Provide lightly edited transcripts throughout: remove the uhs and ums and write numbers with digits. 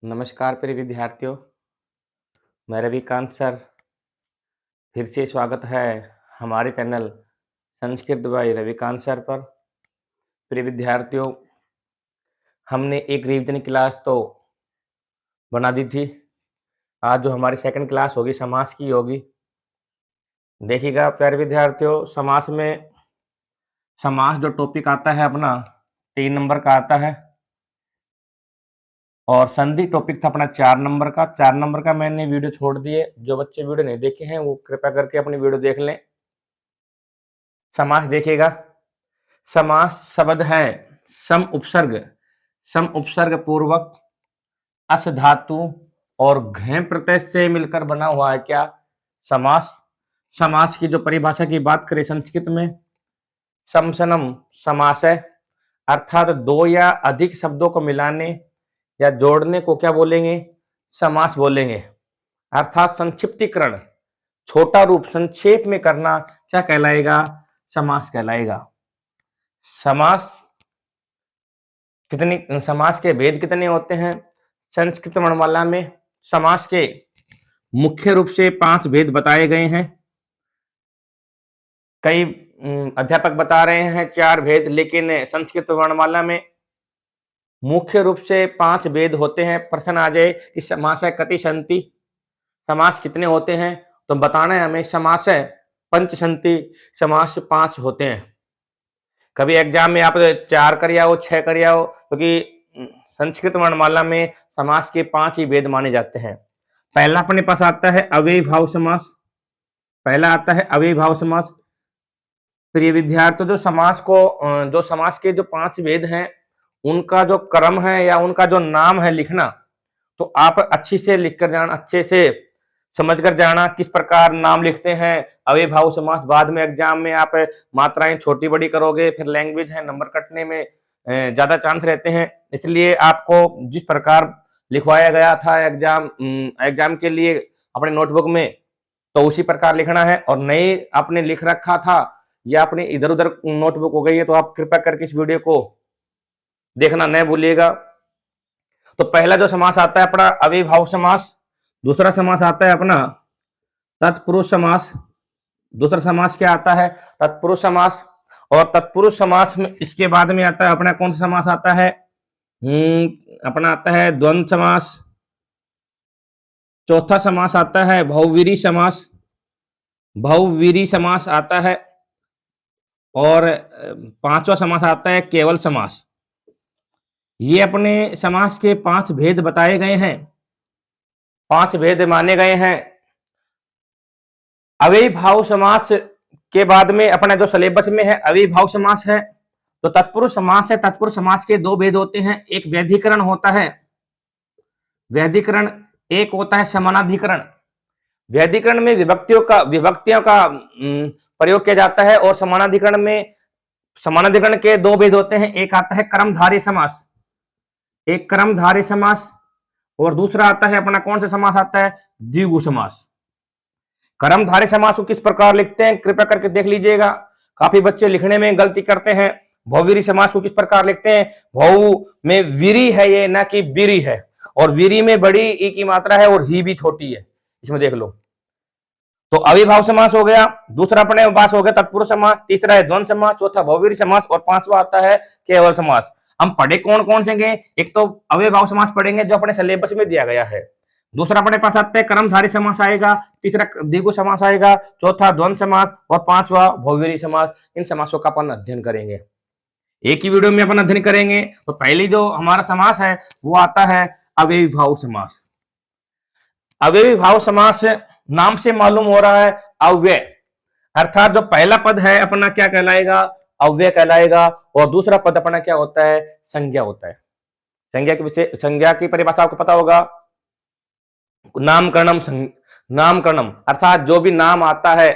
नमस्कार प्रिय विद्यार्थियों, मैं रविकांत सर। फिर से स्वागत है हमारे channel Sanskrit by Ravikant sir पर। प्रिय विद्यार्थियों, हमने एक रिवीजन क्लास तो बना दी थी। आज जो हमारी सेकंड क्लास होगी समास की होगी। देखिएगा प्यारे विद्यार्थियों, समास जो टॉपिक आता है अपना 3 नंबर का आता है और संधि टॉपिक था अपना 4 नंबर का। 4 नंबर का मैंने वीडियो छोड़ दिए। जो बच्चे वीडियो नहीं देखे हैं वो कृपया करके अपनी वीडियो देख लें। समास देखिएगा। समास शब्द है सम उपसर्ग पूर्वक अस धातु और घय प्रत्यय से मिलकर बना हुआ है क्या समास। समास की जो परिभाषा की बात करें संस्कृत में, समसनम समास है, अर्थात दो या अधिक शब्दों को मिलाने या जोड़ने को क्या बोलेंगे, समास बोलेंगे। अर्थात संक्षिप्तीकरण, छोटा रूप संक्षेप में करना क्या कहलाएगा, समास कहलाएगा। समास के भेद कितने होते हैं। संस्कृत वर्णमाला में समास के मुख्य रूप से 5 भेद बताए गए हैं। कई अध्यापक बता रहे हैं 4 भेद, लेकिन संस्कृत वर्णमाला में मुख्य रूप से 5 भेद होते हैं। प्रश्न आ जाए कि समास है कति संति, समास कितने होते हैं, तो बताना है हमें समास है पंच संति, समास 5 होते हैं। कभी एग्जाम में आप 4 कर आओ 6 कर आओ, क्योंकि संस्कृत वर्णमाला में समास के 5 ही भेद माने जाते हैं। पहला अपने पास आता है अव्ययी भाव समास। पहला आता है अव्ययी भाव समास। प्रिय विद्यार्थियों, जो समास के जो 5 भेद हैं उनका जो क्रम है या उनका जो नाम है लिखना, तो आप अच्छी से लिख कर जाना, अच्छे से समझ कर जाना किस प्रकार नाम लिखते हैं। अव्ययी भाव समास बाद में एग्जाम में आप मात्राएं छोटी बड़ी करोगे, फिर लैंग्वेज है, नंबर कटने में ज्यादा चांस रहते हैं। इसलिए आपको जिस प्रकार लिखवाया गया था एग्जाम के लिए अपने नोटबुक में, तो उसी प्रकार लिखना है। और नई आपने लिख रखा था या अपनी इधर उधर नोटबुक हो गई है, तो आप कृपया करके इस वीडियो को देखना न भूलिएगा। तो पहला जो समास आता है अपना अव्ययी भाव समास। दूसरा समास आता है अपना तत्पुरुष समास। दूसरा समास क्या आता है, तत्पुरुष समास। और तत्पुरुष समास में इसके बाद में आता है अपना कौन सा समास आता है, अपना आता है द्वंद्व समास। चौथा समास आता है बहुव्रीहि समास। बहुव्रीहि समास आता है। और 5वां समास आता है केवल समास। ये अपने समास के 5 भेद बताए गए हैं, 5 भेद माने गए हैं। अव्ययी भाव समास के बाद में अपना जो सिलेबस में है अव्ययी भाव समास है। तो तत्पुरुष समास है। तत्पुरुष समास के 2 भेद होते हैं, एक व्यधिकरण होता है, व्यधिकरण, एक होता है समानाधिकरण। व्यधिकरण में विभक्तियों का प्रयोग किया जाता है और समानाधिकरण के 2 भेद होते हैं, एक आता है क्रमधारय समास, एक क्रमधारय समास, और दूसरा आता है अपना कौन सा समास आता है, द्विगु समास। क्रमधारय समास को किस प्रकार लिखते हैं कृपया करके देख लीजिएगा, काफी बच्चे लिखने में गलती करते हैं। बहुवीरी समास को किस प्रकार लिखते हैं, बहु में वीरी है ये, ना कि बीरी है, और वीरी में बड़ी ई की मात्रा है और ही भी छोटी है, इसमें देख लो। तो अविभाव समास हो गया, दूसरा अपने पास हो गया तत्पुरुष समास, तीसरा है द्वंद्व समास, चौथा बहुवीरी समास, और 5वां आता है केवल समास। हम पढ़े कौन कौन से, एक तो अव्ययभाव समास पढ़ेंगे जो अपने सिलेबस में दिया गया है, दूसरा अपने पास आता है कर्मधारय समास आएगा, तीसरा द्विगु समास आएगा, चौथा द्वंद्व समास, और 5वां बहुवीरी समास। इन समासों का अपन अध्ययन करेंगे, एक ही वीडियो में अपन अध्ययन करेंगे। तो पहली जो हमारा समास है वो आता है अव्ययभाव समास। अव्ययभाव समास नाम से मालूम हो रहा है अव्यय, अर्थात जो पहला पद है अपना क्या कहलाएगा, अव्यय कहलाएगा, और दूसरा पद अपना क्या होता है, संज्ञा होता है। संज्ञा की परिभाषा आपको पता होगा, नामकरणम अर्थात जो भी नाम आता है,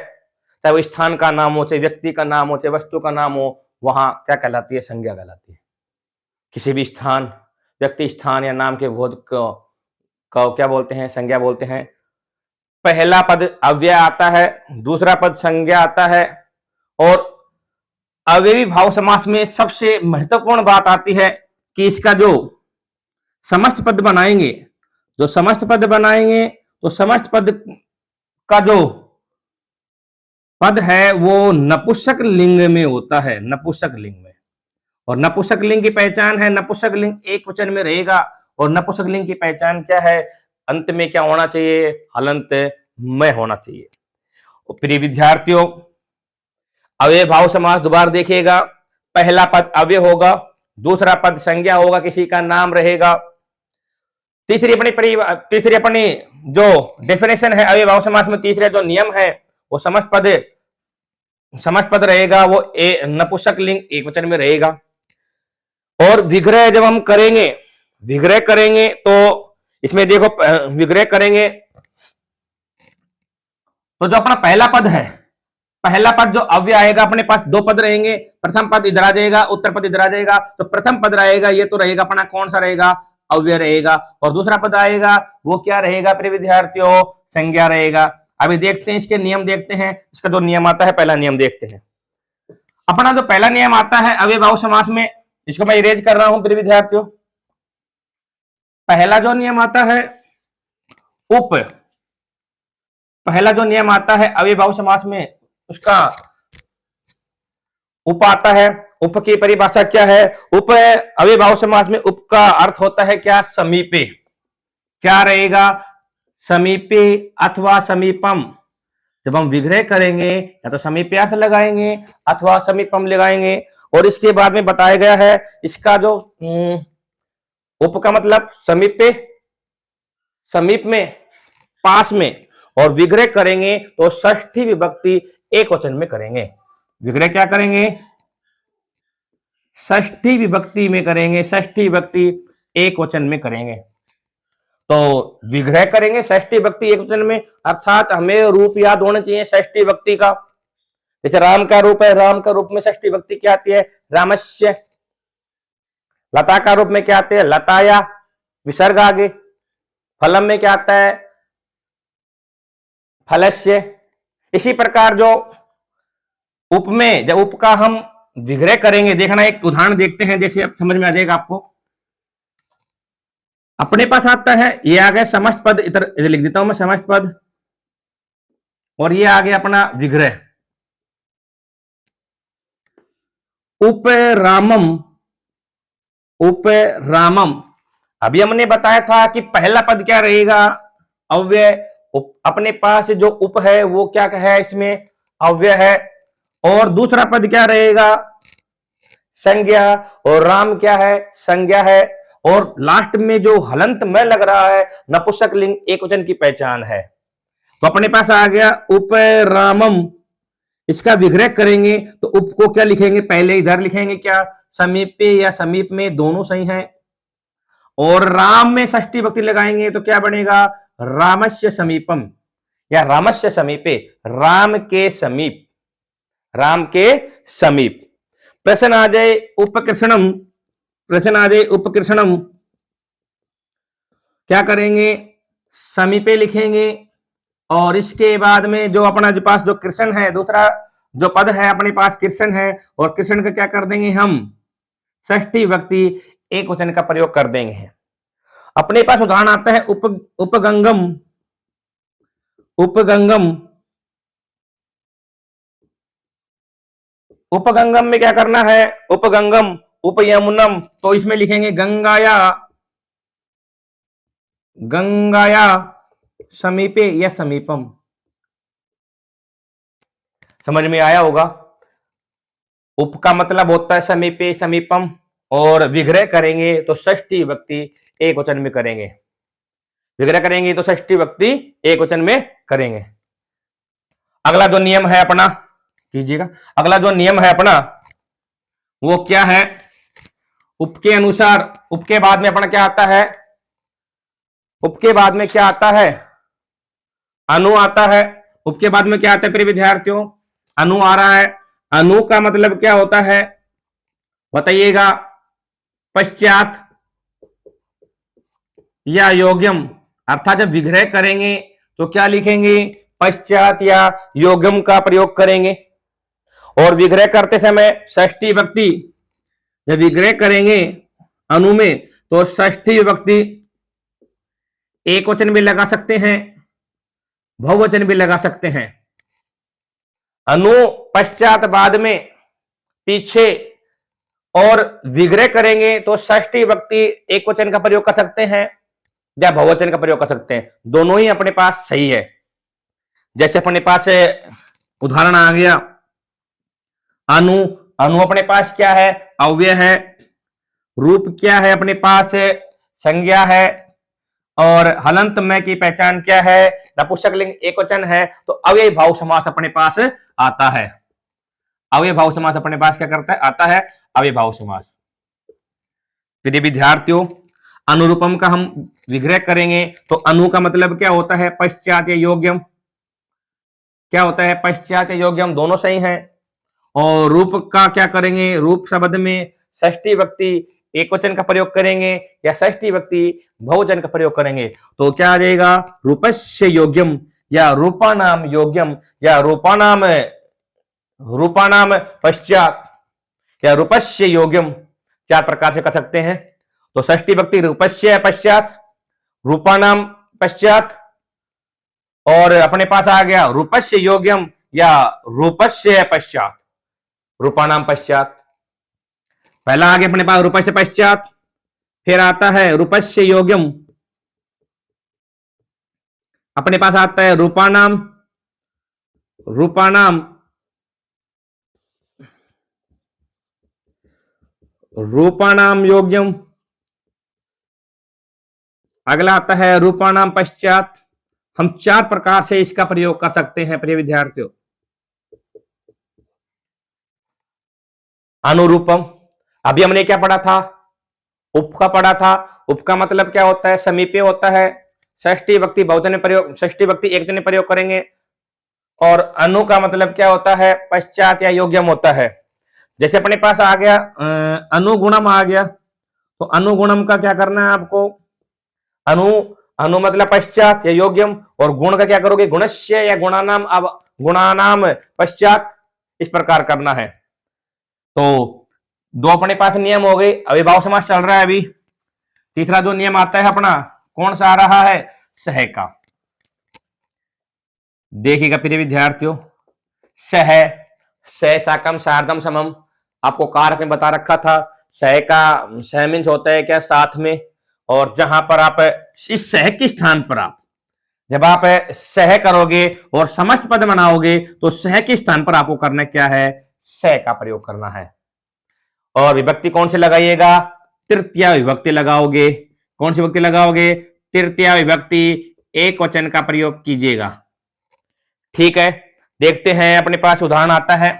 चाहे वो स्थान का नाम हो, चाहे व्यक्ति का नाम हो, चाहे वस्तु का नाम हो, वहां क्या कहलाती है, संज्ञा कहलाती है। किसी भी स्थान, व्यक्ति, स्थान या नाम के बोध को क्या बोलते हैं, संज्ञा बोलते हैं। पहला पद अव्यय आता है, दूसरा पद संज्ञा आता है, और अव्ययी भाव समास में सबसे महत्वपूर्ण बात आती है कि इसका जो समस्त पद बनाएंगे जो समस्त पद बनाएंगे तो समस्त पद का जो पद है वो नपुंसक लिंग में होता है, नपुंसक लिंग में। और नपुंसक लिंग की पहचान है, नपुंसक लिंग एक वचन में रहेगा। और नपुंसक लिंग की पहचान क्या है? अंत में क्या होना चाहिए? हलंत में होना चाहिए। प्रिय विद्यार्थियों, अव्ययभाव समास दोबारा देखिएगा। पहला पद अव्यय होगा, दूसरा पद संज्ञा होगा, किसी का नाम रहेगा। तीसरी अपनी जो डेफिनेशन है अव्ययभाव समास में, तीसरा जो नियम है वो समस्त पद रहेगा, वो नपुंसक लिंग एक वचन में रहेगा। और विग्रह जब हम करेंगे, विग्रह करेंगे तो इसमें देखो, विग्रह करेंगे तो जो अपना पहला पद है, पहला पद जो अव्यय आएगा, अपने पास दो पद रहेंगे, प्रथम पद इधर आ जाएगा, उत्तर पद इधर आ जाएगा। तो प्रथम पद रहेगा, ये तो रहेगा अपना कौन सा रहेगा? अव्यय रहेगा। और दूसरा पद आएगा वो क्या रहेगा प्रिय विद्यार्थियों? संज्ञा रहेगा। अभी देखते हैं इसके नियम, देखते हैं इसका जो नियम आता है। पहला नियम देखते हैं। अपना जो पहला नियम आता है अव्ययभाव समास में, इसको मैं इरेज कर रहा हूं प्रिय विद्यार्थियों। पहला जो नियम आता है उप, पहला जो नियम आता है अव्ययभाव समास में, उसका उप आता है। उप की परिभाषा क्या है? उप अव्ययभाव समास में उप का अर्थ होता है क्या? समीपे। क्या रहेगा? समीपे अथवा समीपम। जब हम विग्रह करेंगे या तो समीपे अर्थ लगाएंगे अथवा समीपम लगाएंगे। और इसके बाद में बताया गया है इसका जो उप का मतलब समीपे, समीप में, पास में। और विग्रह करेंगे तो षष्ठी विभक्ति एक वचन में करेंगे। विग्रह क्या करेंगे? षष्ठी विभक्ति में करेंगे, षष्ठी विभक्ति एक वचन में करेंगे। तो विग्रह करेंगे षष्ठी विभक्ति एक वचन में, अर्थात हमें रूप याद होना चाहिए षष्ठी विभक्ति का। जैसे राम का रूप है, राम का रूप में षष्ठी विभक्ति क्या आती है? रामस्य। लता का रूप में क्या आते हैं? लताया, विसर्ग आगे। फलम में क्या आता है? फलस्य। इसी प्रकार जो उप में, जब उप का हम विग्रह करेंगे, देखना एक उदाहरण देखते हैं, जैसे अब समझ में आ जाएगा आपको। अपने पास आता है, ये आ गया समस्त पद, इधर लिख देता हूं मैं समस्त पद, और ये आ गया अपना विग्रह। उप रामम, उप रामम। अभी हमने बताया था कि पहला पद क्या रहेगा? अव्यय। अपने पास जो उप है वो क्या है? इसमें अव्यय है। और दूसरा पद क्या रहेगा? संज्ञा। और राम क्या है? संज्ञा है। और लास्ट में जो हलंत में लग रहा है, नपुंसक लिंग एक वचन की पहचान है। तो अपने पास आ गया उप रामम। इसका विग्रह करेंगे तो उप को क्या लिखेंगे? पहले इधर लिखेंगे क्या? समीपे या समीप में, दोनों सही हैं। और राम में षष्ठी विभक्ति लगाएंगे तो क्या बनेगा? रामस्य समीपम या रामस्य समीपे, राम के समीप, राम के समीप। प्रश्न आ जाए उपकृष्णम, प्रश्न आ जाए उपकृष्णम, क्या करेंगे? समीपे लिखेंगे। और इसके बाद में जो अपना जो पास जो कृष्ण है, दूसरा जो पद है अपने पास कृष्ण है, और कृष्ण का क्या कर देंगे हम? षष्ठी विभक्ति एक वचन का प्रयोग कर देंगे। अपने पास उदाहरण आता है उपगंगम, उपगंगम। उपगंगम में क्या करना है? उपगंगम, उपयमुनम, तो इसमें लिखेंगे गंगाया, गंगाया समीपे या समीपम। समझ में आया होगा। उप का मतलब होता है समीपे, समीपम। और विग्रह करेंगे तो षष्ठी विभक्ति एक वचन में करेंगे। विग्रह करेंगे तो षष्ठी विभक्ति एक वचन में करेंगे। अगला जो नियम है अपना, कीजिएगा, अगला जो नियम है अपना वो क्या है? उप के अनुसार, उप के बाद में अपना क्या आता है? उप के बाद में क्या आता है? अनु आता है। उप के बाद में क्या आता है प्रिय विद्यार्थियों? अनु आ रहा है। अनु का मतलब क्या होता है बताइएगा? पश्चात या योग्यम। अर्थात जब विग्रह करेंगे तो क्या लिखेंगे? पश्चात या योग्यम का प्रयोग करेंगे। और विग्रह करते समय षष्ठी विभक्ति, जब विग्रह करेंगे अनु में तो षष्ठी विभक्ति एक वचन भी लगा सकते हैं, बहुवचन भी लगा सकते हैं। अनु पश्चात बाद में, पीछे और विग्रह करेंगे तो षष्ठी विभक्ति एक वचन का प्रयोग कर सकते हैं या बहुवचन का प्रयोग कर सकते हैं, दोनों ही अपने पास सही है। जैसे अपने पास उदाहरण आ गया अनु, अनु अपने पास क्या है? अव्यय है। रूप क्या है? अपने पास संज्ञा है। और हलंत में की पहचान क्या है? नपुंसकलिंग एकवचन है। तो अव्यय भाव समास अपने पास आता है। अव्यय भाव समास अपने पास क्या करता है? आता है अव्यय भाव समास। प्रिय विद्यार्थियों, अनुरूपम का हम विग्रह करेंगे तो अनु का मतलब क्या होता है? पश्चात या योग्यम। क्या होता है? पश्चात या योग्यम, दोनों सही हैं। और रूप का क्या करेंगे? रूप शब्द में षष्ठी विभक्ति एक वचन का प्रयोग करेंगे या षष्ठी विभक्ति बहुवचन का प्रयोग करेंगे। तो क्या आ जाएगा? रूपस्य योग्यम या रूपानाम योग्यम या रूपानाम पश्चात या रूपस्य योग्यम, चार प्रकार से कर सकते हैं। तो षष्ठी विभक्ति रूपस्य पश्चात, रूपानाम पश्चात, और अपने पास आ गया रूपस्य योग्यम या रूपस्य पश्चात, रूपानाम पश्चात। पहला आगे अपने पास रूपस्य पश्चात, फिर आता है रूपस्य योग्यम, अपने पास आता है रूपानाम, रूपानाम रूपानाम योग्यम, अगला आता है रूपानाम पश्चात। हम चार प्रकार से इसका प्रयोग कर सकते हैं प्रिय विद्यार्थियों। अनुरूपम, अभी हमने क्या पढ़ा था? उप का पढ़ा था। उप का मतलब क्या होता है? समीपे होता है। षष्ठी विभक्ति बहुवचन में प्रयोग, षष्ठी विभक्ति एकवचन में प्रयोग करेंगे। और अनु का मतलब क्या होता है? पश्चात या योग्यम होता है। जैसे अपने पास आ गया अनुगुणम आ गया, तो अनुगुणम का क्या करना है आपको? अनु, अनु मतलब पश्चात या योग्यम, और गुण का क्या करोगे? गुणस्य या गुणानाम, अब गुणानाम पश्चात, इस प्रकार करना है। तो दो अपने पास नियम हो गए। अविभाव समास चल रहा है अभी। तीसरा जो नियम आता है अपना, कौन सा आ रहा है? सह का। देखिएगा प्रिय विद्यार्थियों, सह, सह साकम सार्धम समम, आपको कारक में बता रखा था। सह का सह मीन्स होता है क्या? साथ में। और जहां पर आप इस सह के स्थान पर आप जब आप सह करोगे और समस्त पद बनाओगे तो सह के स्थान पर आपको करना क्या है? सह का प्रयोग करना है। और विभक्ति कौन से लगाइएगा? तृतीया विभक्ति लगाओगे। कौन सी विभक्ति लगाओगे? तृतीया विभक्ति एक वचन का प्रयोग कीजिएगा। ठीक है, देखते हैं अपने पास उदाहरण आता है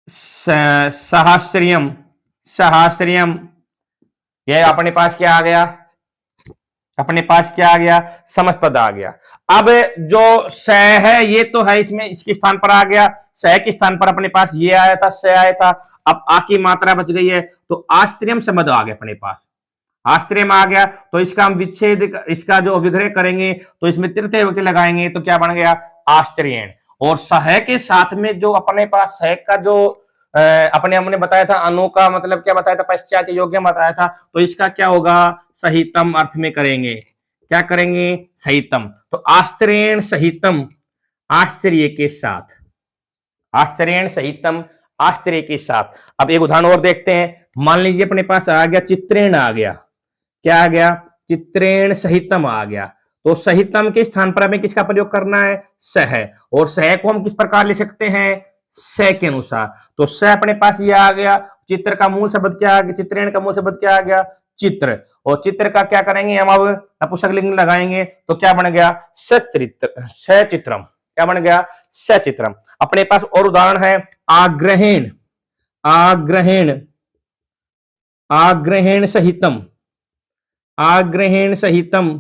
सहस्रियम, सहस्रियम, यह अपने पास क्या आ गया? अपने पास क्या आ गया? समस्त पद आ गया। अब जो स है ये तो है, इसमें इसके स्थान पर आ गया। स के स्थान पर अपने पास ये आया था, स आया था। अब आ की मात्रा बच गई है तो आश्रयम शब्द आ गया अपने पास। आश्रयम आ गया तो इसका हम विच्छेद, इसका जो विग्रह करेंगे तो इसमें तृतीय विभक्ति लगाएंगे तो क्या बन गया? आश्चर्यण। और सह के साथ में जो अपने पास सह का जो अपने हमने बताया था, अनु का मतलब क्या बताया था? पश्चात योग्य बताया था। तो इसका क्या होगा? सहितम अर्थ में करेंगे। क्या करेंगे? सहितम। तो आश्चर्यण सहितम, आश्चर्य के साथ, आश्चर्यण सहितम, आश्चर्य के साथ। अब एक उदाहरण और देखते हैं। मान लीजिए अपने पास आ गया चित्रेण आ गया। क्या आ गया? चित्रेण सहितम आ गया। तो सहितम के स्थान पर हमें किसका प्रयोग करना है? सह। और सह को हम किस प्रकार ले सकते हैं? स के अनुसार। तो स अपने पास ये आ गया। चित्र का मूल शब्द क्या आ गया? चित्रेण का मूल शब्द क्या आ गया? चित्र। और चित्र का क्या करेंगे हम? अब नपुंसकलिंग लगाएंगे तो क्या बन गया? सचित्रम। क्या बन गया? सचित्रम। अपने पास और उदाहरण है आग्रहेण, आग्रहेण, आग्रहेण सहितम, आग्रहेण सहितम।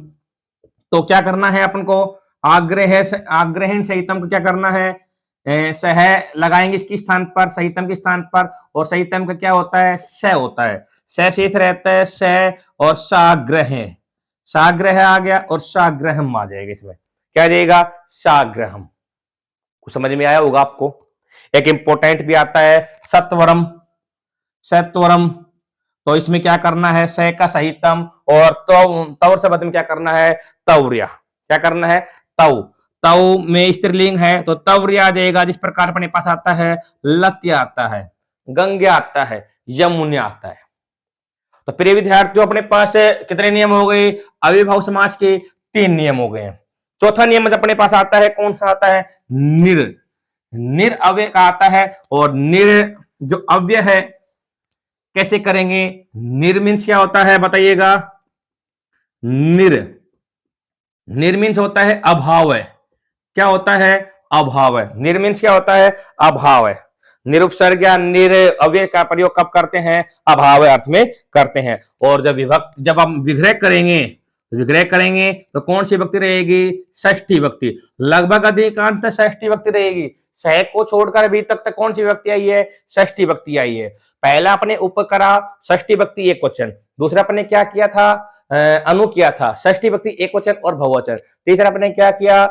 तो क्या करना है अपन को? आग्रहेण सहितम को क्या करना है? सह लगाएंगे इसके स्थान पर, सहितम के स्थान पर। और सहितम का क्या होता है? स होता है। स शेष रहता है स। और साग्रह, साग्रह आ गया और साग्रहम आ जाएगा। इसमें क्या आ जाएगा? साग्रहम। कुछ समझ में आया होगा आपको। एक इंपॉर्टेंट भी आता है सत्वरम, सत्वरम। तो इसमें क्या करना है, स का सहितम, और तौर शब्द में क्या करना है, तौर्या। क्या करना है, तौ। तौ में स्त्रीलिंग है तो तौर्या आ जाएगा। जिस प्रकार अपने पास आता है लत्या आता है, गंग्या आता है, यमुना आता है। तो प्रिय विद्यार्थियों, अपने पास कितने नियम हो गए, अविभाव समास के 3 नियम हो गए हैं। चौथा नियम अपने पास आता है, कौन सा आता है, निर। निर अव्यय का आता है, और निर जो अव्यय है कैसे करेंगे, निर मीन्स क्या होता है बताइएगा, निर, निर मीन्स होता है अभाव है। क्या होता है, अभाव है। निर मीन्स क्या होता है, अभाव है। निरुपसर्ग या निर अव्यय का प्रयोग कब करते हैं, अभाव अर्थ में करते हैं। और जब हम विग्रह करेंगे, विग्रह करेंगे तो कौन सी विभक्ति रहेगी, षष्ठी विभक्ति। लगभग अधिकांश षष्ठी विभक्ति रहेगी। सह को छोड़कर अभी तक कौन सी विभक्ति आई है, षष्ठी विभक्ति आई है। पहला अपने उप करा, षष्ठी विभक्ति एक वचन। दूसरा अपने क्या किया था, अनु किया था, षष्ठी विभक्ति एक वचन और बहुवचन। तीसरा अपने क्या किया,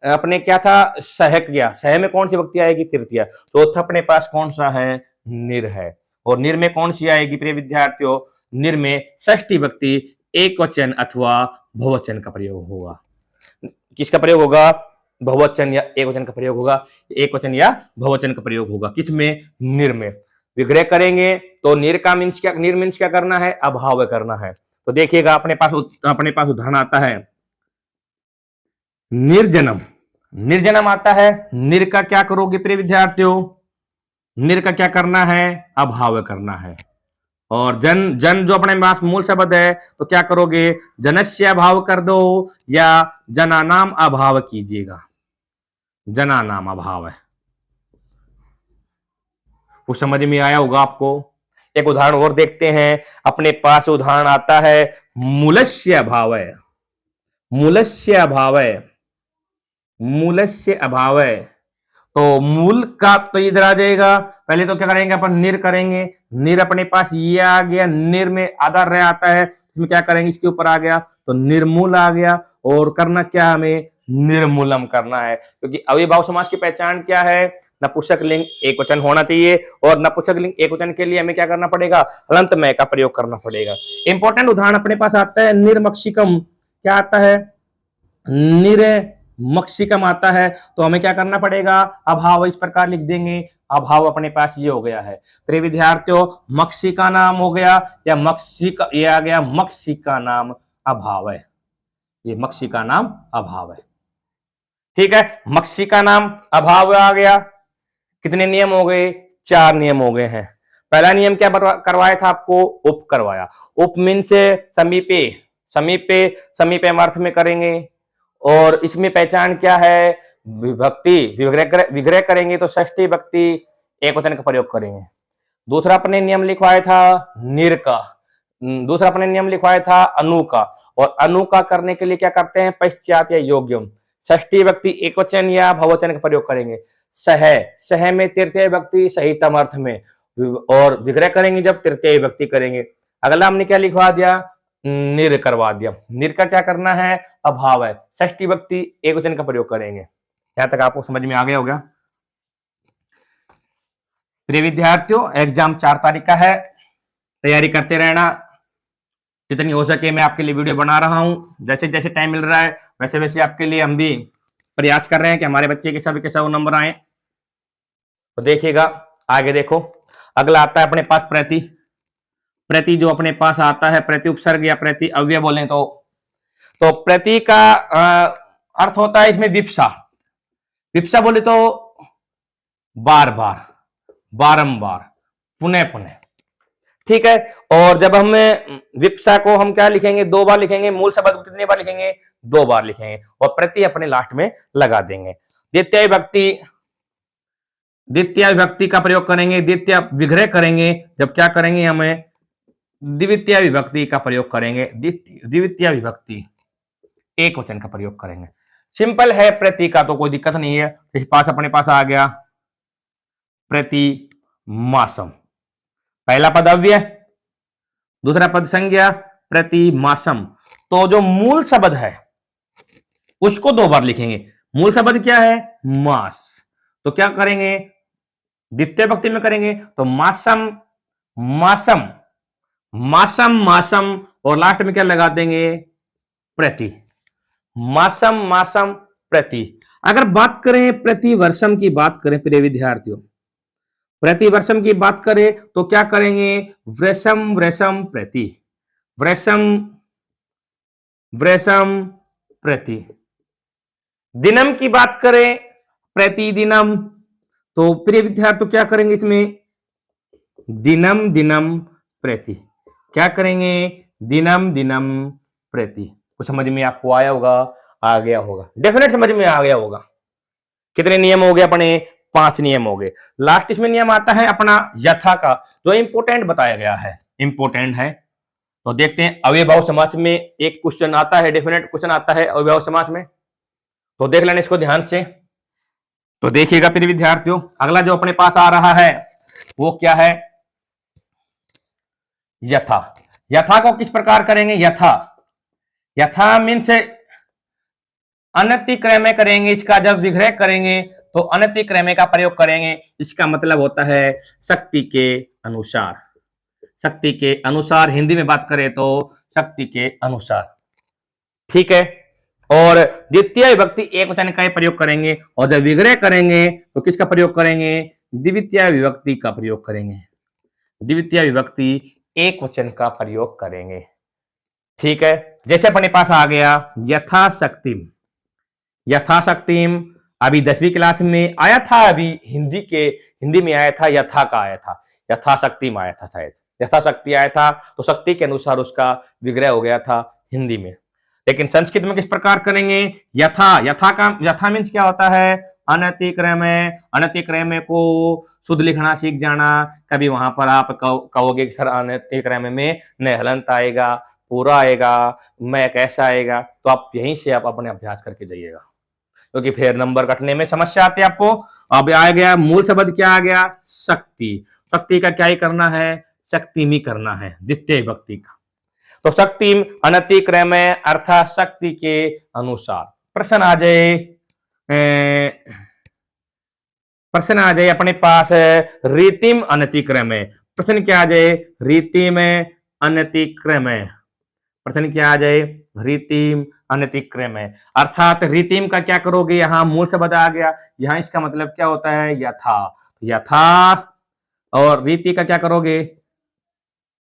अपने क्या था, सह किया। सह में कौन सी विभक्ति आएगी, तृतीया। चौथा अपने पास कौन सा है, निर है। और निर में कौन सी आएगी प्रिय विद्यार्थियों, निर में षष्ठी विभक्ति एक वचन अथवा बहुवचन का प्रयोग होगा। किसका प्रयोग होगा, बहुवचन या एक वचन का प्रयोग होगा, एक वचन या बहुवचन का प्रयोग होगा। किसमें, निर में। विग्रह करेंगे तो निर का मीन्स क्या, निर मीन्स क्या करना है, अभाव करना है। तो देखिएगा अपने पास उदाहरण आता है, निर्जनम। निर्जनम आता है, निर का क्या करोगे प्रिय विद्यार्थियों, निर का क्या करना है, अभाव करना है। और जन, जन जो अपने पास मूल शब्द है तो क्या करोगे, जनस्य अभाव कर दो या जनानाम अभाव कीजिएगा। जनानाम अभाव है, कुछ समझ में आया होगा आपको। एक उदाहरण और देखते हैं, अपने पास उदाहरण आता है, मूलस्य अभाव है। मूलस्य अभाव है, मूलस्य अभाव है। तो मूल का तो इधर आ जाएगा। पहले तो क्या करेंगे अपन, निर करेंगे। निर अपने पास ये आ गया, निर में आधा रह आता है, इसमें क्या करेंगे, इसके ऊपर आ गया तो निर्मूल आ गया। और करना क्या, हमें निर्मूलम करना है। क्योंकि अविभाव समास की पहचान क्या है, नपुंसक लिंग एक वचन होना चाहिए। और नपुंसक लिंग एक वचन के लिए हमें क्या करना पड़ेगा, हलंत मय का प्रयोग करना पड़ेगा। इंपॉर्टेंट उदाहरण अपने पास आता है, निर्मक्षिकम। क्या आता है, निर मक्षिकम आता है। तो हमें क्या करना पड़ेगा, अभाव इस प्रकार लिख देंगे। अभाव अपने पास ये हो गया है। प्रिय विद्यार्थियों, मक्षिका नाम हो गया, या मक्षिका, ये आ गया मक्षिका नाम अभाव है। ये मक्षिका नाम अभाव है, ठीक है। मक्षिका नाम अभाव आ गया। कितने नियम हो गए, 4 नियम हो गए हैं। पहला नियम क्या करवाया था आपको, उप करवाया। उप मीन से समीपे, समीपे, समीपे अर्थ में करेंगे। और इसमें पहचान क्या है, विभक्ति, विग्रह करेंगे तो षष्ठी विभक्ति एक वचन का प्रयोग करेंगे। दूसरा अपने नियम लिखवाया था निर का, दूसरा अपने नियम लिखवाया था अनु का। और अनु का करने के लिए क्या करते हैं, पश्चात या योग्यम, षष्ठी विभक्ति एक वचन या बहुवचन का प्रयोग करेंगे। सह, सह में तृतीय विभक्ति सहितम अर्थ में। और विग्रह करेंगे जब तृतीय विभक्ति करेंगे। अगला हमने क्या लिखवा दिया, निर करवा दिया। निर का क्या करना है, अभाव है, षष्ठी विभक्ति एक वचन का प्रयोग करेंगे। यहां तक आपको समझ में आ गया होगा। प्रिय विद्यार्थियों, एग्जाम 4 तारीख का है, तैयारी करते रहना। जितनी हो सके मैं आपके लिए वीडियो बना रहा हूं। जैसे जैसे टाइम मिल रहा है वैसे वैसे आपके लिए हम भी प्रयास कर रहे हैं कि हमारे बच्चे के सभी के सब नंबर आए। तो देखिएगा आगे, देखो अगला आता है अपने पास प्रति। प्रति जो अपने पास आता है, प्रति उपसर्ग या प्रति अव्यय बोले तो प्रति का अर्थ होता है इसमें विप्सा। विप्सा बोले तो बार बार, बारंबार, पुनः पुनः, ठीक है। और जब हम विप्सा को हम क्या लिखेंगे, 2 बार लिखेंगे। मूल शब्द कितने बार लिखेंगे, 2 बार लिखेंगे। और प्रति अपने लास्ट में लगा देंगे। द्वितीय विभक्ति, द्वितीय विभक्ति का प्रयोग करेंगे। द्वितीय विग्रह करेंगे जब क्या करेंगे, हमें द्वितीय विभक्ति का प्रयोग करेंगे। द्वितीय विभक्ति एक वचन का प्रयोग करेंगे। सिंपल है, प्रति का तो कोई दिक्कत नहीं है। इस पास अपने पास आ गया प्रति मासम। पहला पद अव्यय, दूसरा पद संज्ञा, प्रति मासम। तो जो मूल शब्द है उसको 2 बार लिखेंगे। मूल शब्द क्या है, मास। तो क्या करेंगे, द्वितीय विभक्ति में करेंगे तो मासम, मासम, मासम मासम, और लास्ट में क्या लगा देंगे, प्रति। मासम मासम प्रति। अगर बात करें प्रति वर्षम की बात करें प्रिय विद्यार्थियों, प्रति वर्षम की बात करें तो क्या करेंगे, वृषम वृषम प्रति, वृषम वृषम प्रति। दिनम की बात करें, प्रतिदिनम, तो प्रिय विद्यार्थियों क्या करेंगे इसमें, दिनम दिनम प्रति। क्या करेंगे, दिनम दिनम प्रति। कुछ समझ में आपको आया होगा, आ गया होगा, डेफिनेट समझ में आ गया होगा। कितने नियम हो गए अपने, 5 नियम हो गए। लास्ट इसमें नियम आता है अपना यथा का, जो इंपोर्टेंट बताया गया है, इंपोर्टेंट है। तो देखते हैं, अव्ययभाव समास में एक क्वेश्चन आता है, डेफिनेट क्वेश्चन आता है अव्ययभाव समास में, तो देख लेना इसको ध्यान से। तो देखिएगा प्रिय विद्यार्थियों, अगला जो अपने पास आ रहा है वो क्या है, यथा। यथा को किस प्रकार करेंगे, यथा, यथा मीन्स अनतिक्रम्य करेंगे, इसका जब विग्रह करेंगे तो अनतिक्रम्य का प्रयोग करेंगे। इसका मतलब होता है शक्ति के अनुसार, शक्ति के अनुसार, हिंदी में बात करें तो शक्ति के अनुसार, ठीक है। और द्वितीय विभक्ति एक वचन का प्रयोग करेंगे, और जब विग्रह करेंगे तो किसका प्रयोग करेंगे, द्वितीय विभक्ति का प्रयोग करेंगे, द्वितीय विभक्ति एक वचन का प्रयोग करेंगे, ठीक है। जैसे अपने पास आ गया यथाशक्तिम, यथाशक्तिम अभी 10वीं क्लास में आया था, अभी हिंदी में आया था, यथा का आया था, यथाशक्तिम आया था शायद, यथाशक्ति आया था, तो शक्ति के अनुसार उसका विग्रह हो गया था हिंदी में। लेकिन संस्कृत में किस प्रकार करेंगे, यथा, यथा का, यथा मीन्स क्या होता है, अनतिक्रम्य, अनतिक्रम्य को शुद्ध लिखना सीख जाना। कभी वहां पर आप कहोगे कि सर अनतिक्रम्य में न हलंत आएगा, पूरा आएगा, मैं कैसा आएगा, तो आप यहीं से आप अपने अभ्यास करके जाइएगा, क्योंकि फिर नंबर कटने में समस्या आती है आपको। अब आ गया मूल शब्द, क्या आ गया, शक्ति। शक्ति का क्या ही करना है, शक्ति में करना है, द्वितीय विभक्ति का। तो शक्ति अनतिक्रम्य अर्थात शक्ति के अनुसार। प्रश्न आ जाए, प्रश्न आ जाए अपने पास रीतिम अनतिक्रम्य। प्रश्न क्या आ जाए, रीतिम अनतिक्रम्य। प्रश्न क्या आ जाए, रीतिम अनतिक्रम्य, अर्थात रीतिम का क्या करोगे, यहां मूल शब्द आ गया, यहां इसका मतलब क्या होता है, यथा, यथा, और रीति का क्या करोगे,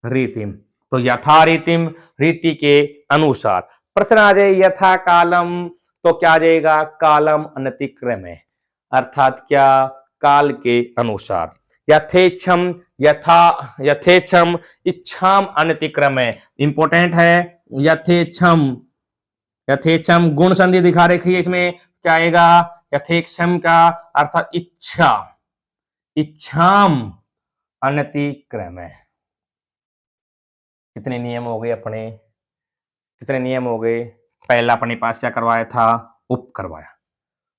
रीतिम, तो यथा रीतिम, रीति के अनुसार। प्रश्न आ जाए यथा कालम, तो क्या आ जाएगा, कालम अनतिक्रम्य, अर्थात क्या, काल के अनुसार। यथेच्छम, यथा, यथेच्छम इच्छाम अनतिक्रम्य, इंपोर्टेंट है, यथेच्छम, यथेच्छम गुण संधि दिखा रखी है इसमें, क्या आएगा, यथेक्षम का अर्थात इच्छा, इच्छाम अनतिक्रम्य। कितने नियम हो गए अपने, कितने नियम हो गए। पहला अपने पास क्या करवाया था, उप करवाया।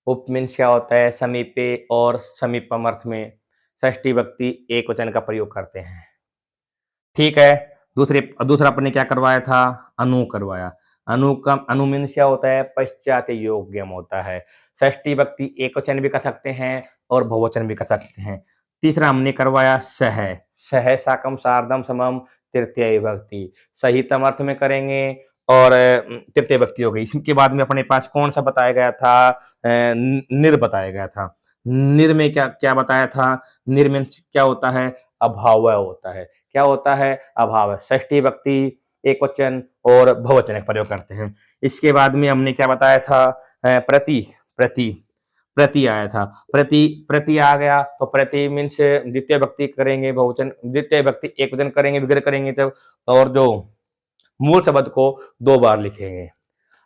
उप मीन्स क्या होता है, समीपे और समीपम अर्थ में षष्ठी विभक्ति एक वचन का प्रयोग करते हैं, ठीक है। दूसरा अपने क्या करवाया था, अनु करवाया। अनु का, अनु मीन्स क्या होता है, पश्चात योग्यम होता है। षष्ठी विभक्ति एक वचन भी कर सकते हैं और बहुवचन भी कर सकते हैं। तीसरा हमने करवाया सह, सह साकम सार्धम समम तृतीय विभक्ति, सहितम अर्थ में करेंगे, और तृतीय विभक्ति हो गई। इसके बाद में अपने पास कौन सा बताया गया था, निर बताया गया था। निर में क्या क्या बताया था, निर में क्या होता है, अभाव होता है, क्या होता है, अभाव। षष्ठी विभक्ति एक वचन और बहुवचन का प्रयोग करते हैं। इसके बाद में हमने क्या बताया था, प्रति, प्रति, प्रति आया था, प्रति, प्रति आ गया, तो प्रति मीन्स द्वितीय विभक्ति करेंगे, बहुवचन, द्वितीय विभक्ति एक वचन करेंगे, विग्रह करेंगे तब, और जो मूल शब्द को 2 बार लिखेंगे।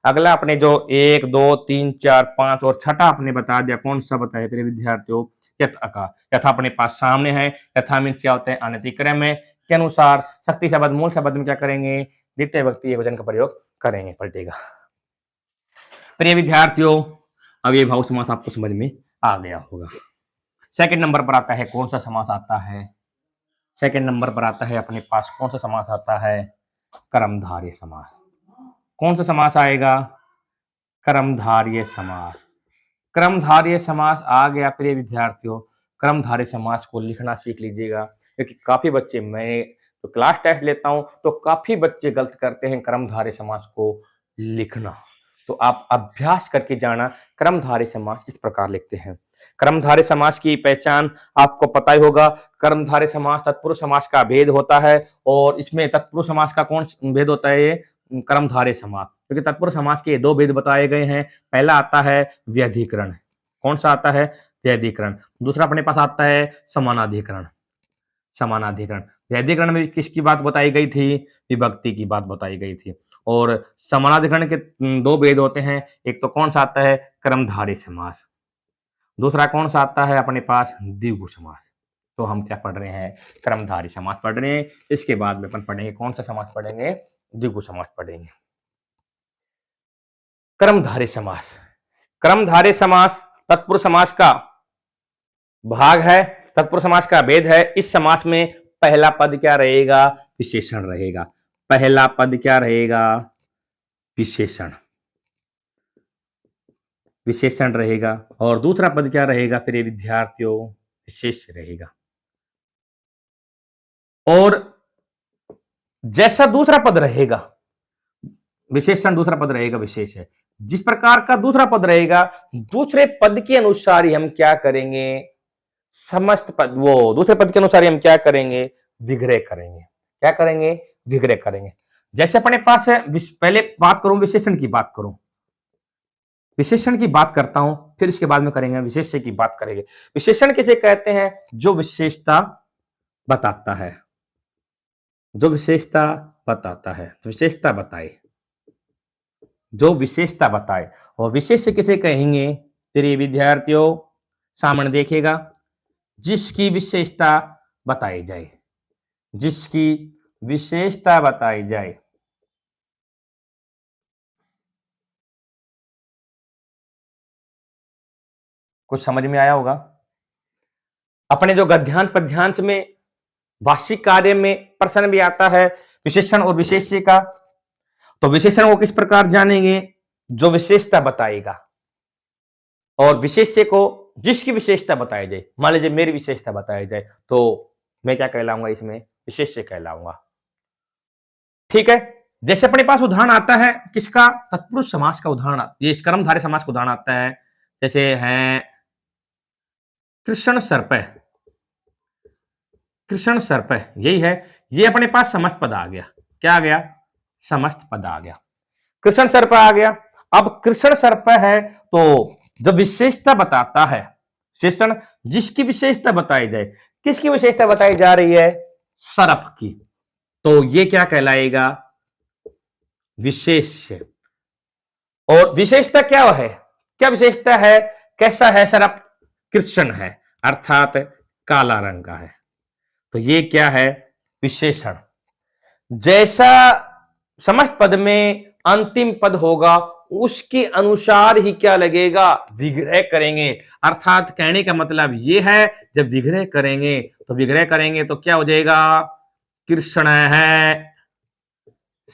अगला अपने जो 1 2 3 4 5 और छठा आपने बता दिया, कौन सा बताया मेरे विद्यार्थियों, यथा का। यथा अपने पास सामने है, यथा मीन्स क्या होता है, अनतिक्रम्य के अनुसार। शक्ति शब्द मूल शब्द में क्या करेंगे, द्वितीय विभक्ति एक वचन का प्रयोग करेंगे, पलटेगा। प्रिय विद्यार्थियों, अब ये भाव समास आपको समझ में आ गया होगा। सेकंड नंबर पर आता है, कौन सा समास आता है, सेकंड नंबर पर आता है अपने पास कौन सा समास आता है, कर्मधारय समास। कौन सा समास आएगा, कर्मधारय समास। कर्मधारय समास आ गया प्रिय विद्यार्थियों। कर्मधारय समास को लिखना सीख लीजिएगा, क्योंकि काफी बच्चे, मैं तो क्लास टेस्ट लेता हूं तो काफी बच्चे गलत करते हैं कर्मधारय समास को लिखना। तो आप अभ्यास करके जाना कर्मधारय समास किस प्रकार लिखते हैं। कर्मधारय समास की पहचान आपको पता ही होगा। कर्मधारय समास तत्पुरुष समास का भेद होता है और इसमें तत्पुरुष समास का कौन भेद होता है, ये कर्मधारय समास, क्योंकि तत्पुरुष समास के दो भेद बताए गए हैं। पहला आता है व्यधिकरण, कौन सा आता है, व्यधिकरण। दूसरा अपने पास आता है समानाधिकरण। समानाधिकरण, व्यधिकरण में किसकी बात बताई गई थी, विभक्ति की बात बताई गई थी। और समानाधिकरण के दो भेद होते हैं, एक तो कौन सा आता है कर्मधारय समास, दूसरा कौन सा आता है अपने पास द्विगु समास। तो हम क्या पढ़ रहे हैं, कर्मधारय समास पढ़ रहे हैं। इसके बाद में अपन पढ़ेंगे कौन सा समास पढ़ेंगे, द्विगु समास पढ़ेंगे। कर्मधारय समास, कर्मधारय समास तत्पुरुष समास का भाग है, तत्पुरुष समास का भेद है। इस समास में पहला पद क्या रहेगा, विशेषण रहेगा। पहला पद क्या रहेगा, विशेषण, विशेषण रहेगा। और दूसरा पद क्या रहेगा प्रिय विद्यार्थियों, विशेष रहेगा। और जैसा दूसरा पद रहेगा विशेषण, दूसरा पद रहेगा विशेष है, जिस प्रकार का दूसरा पद रहेगा, दूसरे पद के अनुसार ही हम क्या करेंगे, समस्त पद, वो दूसरे पद के अनुसार ही हम क्या करेंगे, विग्रह करेंगे। क्या करेंगे, विग्रह करेंगे। जैसे अपने पास है, पहले बात करूं विशेषण की बात करूं, विशेषण की बात करता हूं, फिर इसके बाद में करेंगे विशेष्य की बात करेंगे। विशेषण किसे कहते हैं, जो विशेषता बताता है, जो विशेषता बताता है, तो विशेषता बताए, जो विशेषता बताए। और विशेष्य किसे कहेंगे प्रिय विद्यार्थियों, सामने देखिएगा, जिसकी विशेषता बताई जाए, जिसकी विशेषता बताई जाए। कुछ समझ में आया होगा। अपने जो गद्यांश पद्यांश में भाषिक कार्य में प्रश्न भी आता है विशेषण और विशेष्य का, तो विशेषण को किस प्रकार जानेंगे, जो विशेषता बताएगा, और विशेष्य को जिसकी विशेषता बताई जाए। मान लीजिए मेरी विशेषता बताई जाए तो मैं क्या कहलाऊंगा, इसमें विशेष्य कहलाऊंगा। ठीक है। जैसे अपने पास उदाहरण आता है किसका, तत्पुरुष समास का उदाहरण, ये कर्मधारय समास का उदाहरण आता है। जैसे है कृष्ण सर्प, कृष्ण सर्प, यही है, ये अपने पास समस्त पद आ गया। क्या आ गया, समस्त पद आ गया, कृष्ण सर्प आ गया। अब कृष्ण सर्प है तो जब विशेषता बताता है, विशेषण जिसकी विशेषता बताई जाए, किसकी विशेषता बताई जा रही है, सर्प की, तो ये क्या कहलाएगा, विशेष्य। और विशेषता क्या है, क्या विशेषता है, कैसा है सर्प, कृष्ण है, अर्थात काला रंग का है, तो ये क्या है, विशेषण। जैसा समस्त पद में अंतिम पद होगा उसके अनुसार ही क्या लगेगा, विग्रह करेंगे। अर्थात कहने का मतलब यह है, जब विग्रह करेंगे तो विग्रह करेंगे तो क्या हो जाएगा, कृष्ण है,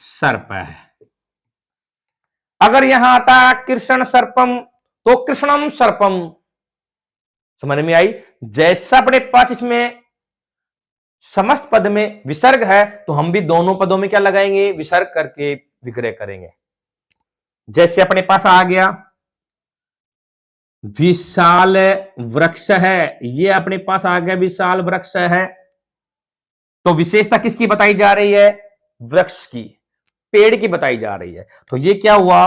सर्प है। अगर यहां आता कृष्ण सर्पम तो कृष्णम सर्पम, समझ में आई। जैसा अपने पास इसमें समस्त पद में विसर्ग है तो हम भी दोनों पदों में क्या लगाएंगे, विसर्ग करके विग्रह करेंगे। जैसे अपने पास आ गया विशाल वृक्ष है, ये अपने पास आ गया विशाल वृक्ष है, तो विशेषता किसकी बताई जा रही है, वृक्ष की, पेड़ की बताई जा रही है, तो ये क्या हुआ,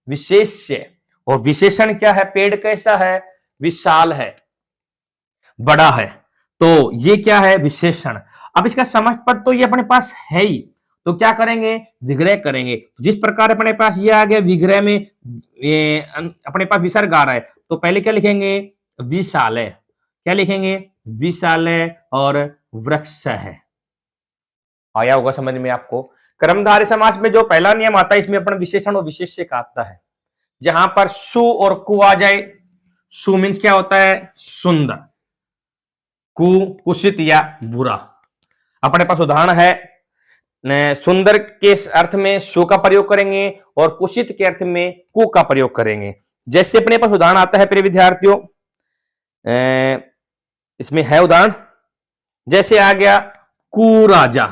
विशेष्य। और विशेषण क्या है, पेड़ कैसा है, विशाल है, बड़ा है, तो ये क्या है, विशेषण। अब इसका समस्त पद तो ये अपने पास है ही, तो क्या करेंगे, विग्रह करेंगे। जिस प्रकार अपने पास ये आ गया, विग्रह में ये अपने पास विसर्ग आ रहा है, तो पहले क्या लिखेंगे, विशालय, क्या लिखेंगे, विशालय, और वृक्ष है। आया होगा समझ में आपको। कर्मधारय समास में जो पहला नियम आता है, इसमें अपना विशेषण और विशेष्य का आता है। जहां पर सु और कु आ जाए, सु मीन्स क्या होता है, सुंदर, कु कुशित या बुरा। अपने पास उदाहरण है, सुंदर के अर्थ में सु का प्रयोग करेंगे और कुशित के अर्थ में कु का प्रयोग करेंगे। जैसे अपने पास उदाहरण आता है प्रिय विद्यार्थियों, इसमें है उदाहरण, जैसे आ गया कुराजा,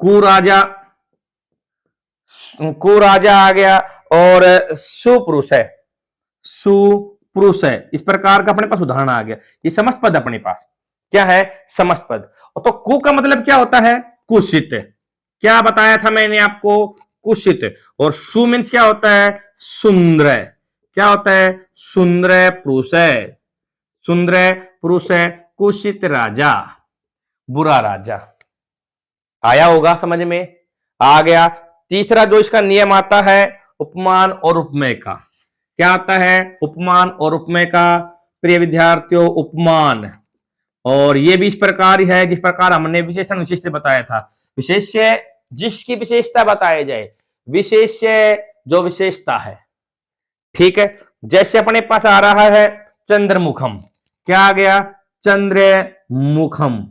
कुराजा, कुराजा आ गया, और सुपुरुष है, सुपुरुष है। इस प्रकार का अपने पास उदाहरण आ गया। ये समस्त पद अपने पास क्या है, समस्त पद। तो कु का मतलब क्या होता है, कुशित। क्या बताया था मैंने आपको, कुशित। और सु मीन्स क्या होता है, सुंदर। क्या होता है, सुंदर पुरुष है, सुंदर पुरुष है। कुशित राजा, बुरा राजा। आया होगा समझ में, आ गया। तीसरा जो इसका नियम आता है उपमान और उपमेय का, क्या आता है, उपमान और उपमेय का। प्रिय विद्यार्थियों, उपमान, और ये भी इस प्रकार ही है जिस प्रकार हमने विशेषण विशिष्ट बताया था। विशेष्य जिसकी विशेषता बताई जाए, विशेष्य जो विशेषता है, ठीक है। जैसे अपने पास आ रहा है चंद्रमुखम, क्या आ गया, चंद्रमुखम,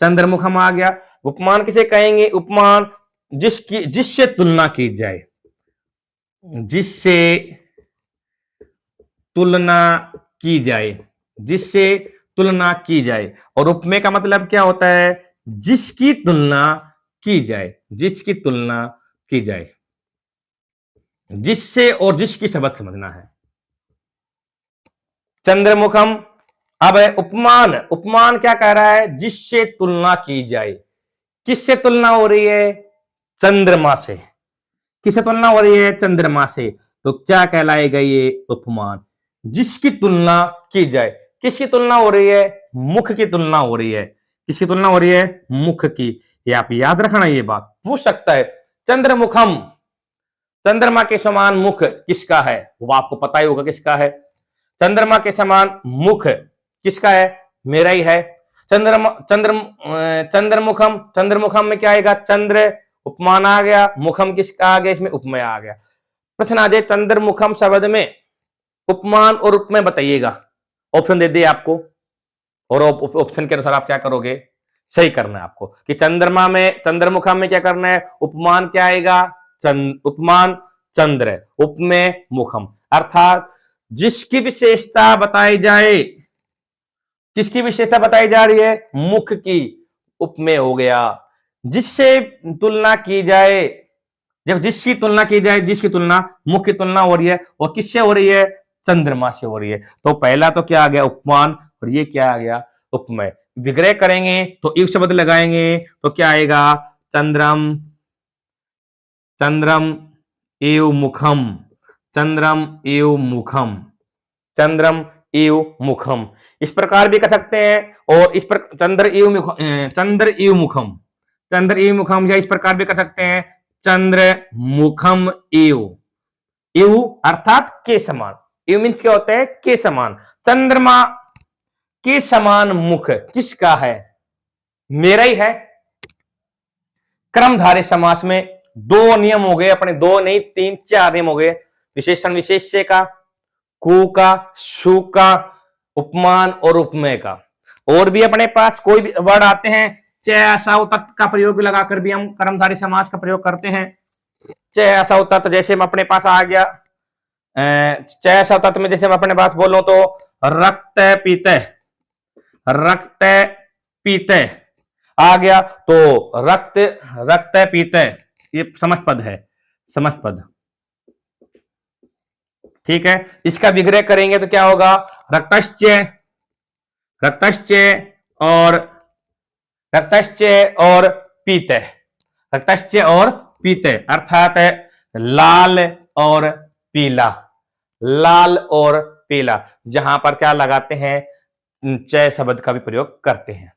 चंद्रमुखम आ गया। उपमान किसे कहेंगे, उपमान जिसकी जिससे तुलना की जाए, जिससे तुलना की जाए, जिससे तुलना की जाए। और उपमेय का मतलब क्या होता है, जिसकी तुलना की जाए, जिसकी तुलना की जाए, जिससे और जिसकी सबक समझना है। चंद्रमुखम। अब है उपमान, उपमान क्या कह रहा है, जिससे तुलना की जाए। किससे तुलना हो रही है, चंद्रमा से। किससे तुलना हो रही है, चंद्रमा से। तो क्या कहलाएगा ये उपमान, जिसकी तुलना की जाए। किसकी तुलना हो रही है, मुख की तुलना हो रही है। किसकी तुलना हो रही है, मुख की। ये आप याद रखना, ये बात पूछ सकता है। चंद्रमुखम, चंद्रमा के समान मुख किसका है, वो आपको पता ही होगा किसका है। चंद्रमा के समान मुख किसका है, मेरा ही है। चंद्रमा चंद्रमुखम, चंद्रमुखम में क्या आएगा, चंद्र, उपमान आ गया, मुखम किसका आ गया, इसमें उपमेय आ गया। प्रश्न आ जाए चंद्रमुखम शब्द में उपमान और उपमेय बताइएगा, ऑप्शन दे दिए आपको, और ऑप्शन के अनुसार आप क्या करोगे, सही करना है आपको कि चंद्रमा में, चंद्रमुखम में क्या करना है, उपमान क्या आएगा, उपमान चंद्र, उपमेय मुखम। अर्थात जिसकी विशेषता बताई जाए, किसकी विशेषता बताई जा रही है, मुख की, उपमेय हो गया। जिससे तुलना की जाए, जब जिसकी तुलना की जाए, जिसकी तुलना, मुख की तुलना हो रही है, और किससे हो रही है, चंद्रमा से हो रही है। तो पहला तो क्या आ गया, उपमान, और ये क्या आ गया, उपमेय। विग्रह करेंगे तो एक शब्द लगाएंगे तो क्या आएगा, चंद्रम, चंद्रम एव मुखम, चंद्रम एव मुखम, चंद्रम एव मुखम। इस प्रकार भी कर सकते हैं, और इस पर चंद्र एव मुखम, चंद्र एव मुखम, चंद्र एव मुखम, या इस प्रकार भी कर सकते हैं, चंद्र मुखम एव, एव अर्थात के समान। एव मीन्स क्या होता है, के समान। चंद्रमा के समान मुख किसका है, मेरा ही है। क्रमधारय समास में दो नियम हो गए अपने, दो नहीं तीन चार नियम हो गए। विशेषण विशेष्य का, कु का, सु का, उपमान और उपमेय का। और भी अपने पास कोई भी वर्ड आते हैं, चय असाव तत्व का प्रयोग लगाकर भी हम कर्मधारय समास का प्रयोग करते हैं। चय असाव तत्व जैसे अपने पास आ गया, चय असाव तत्व में जैसे मैं अपने पास बोलो तो रक्त पीते, रक्त पीते आ गया। तो रक्त, रक्त पीते, ये समस्त पद है, समस्त पद, ठीक है। इसका विग्रह करेंगे तो क्या होगा, रक्तश्चय, रक्तश्चय और, रक्तश्चय और पीते, रक्तश्चय और पीते अर्थात लाल और पीला, लाल और पीला। जहां पर क्या लगाते हैं, चय शब्द का भी प्रयोग करते हैं।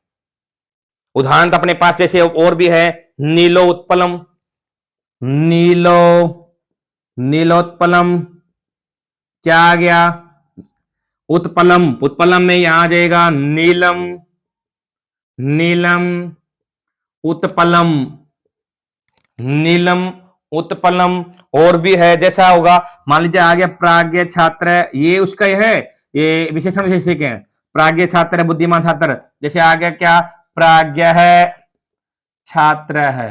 उदाहरण तो अपने पास जैसे और भी है, नीलो उत्पलम, नीलो, नीलोत्पलम, क्या आ गया, उत्पलम, उत्पलम में यहां आ जाएगा नीलम, नीलम उत्पलम, नीलम उत्पलम। और भी है, जैसा होगा मान लीजिए आ गया प्राज्ञ छात्र, ये उसका ही है, ये विशेषण विशेषक है। प्राज्ञ छात्र, बुद्धिमान छात्र, जैसे आ गया क्या, प्राज्ञ है, छात्र है,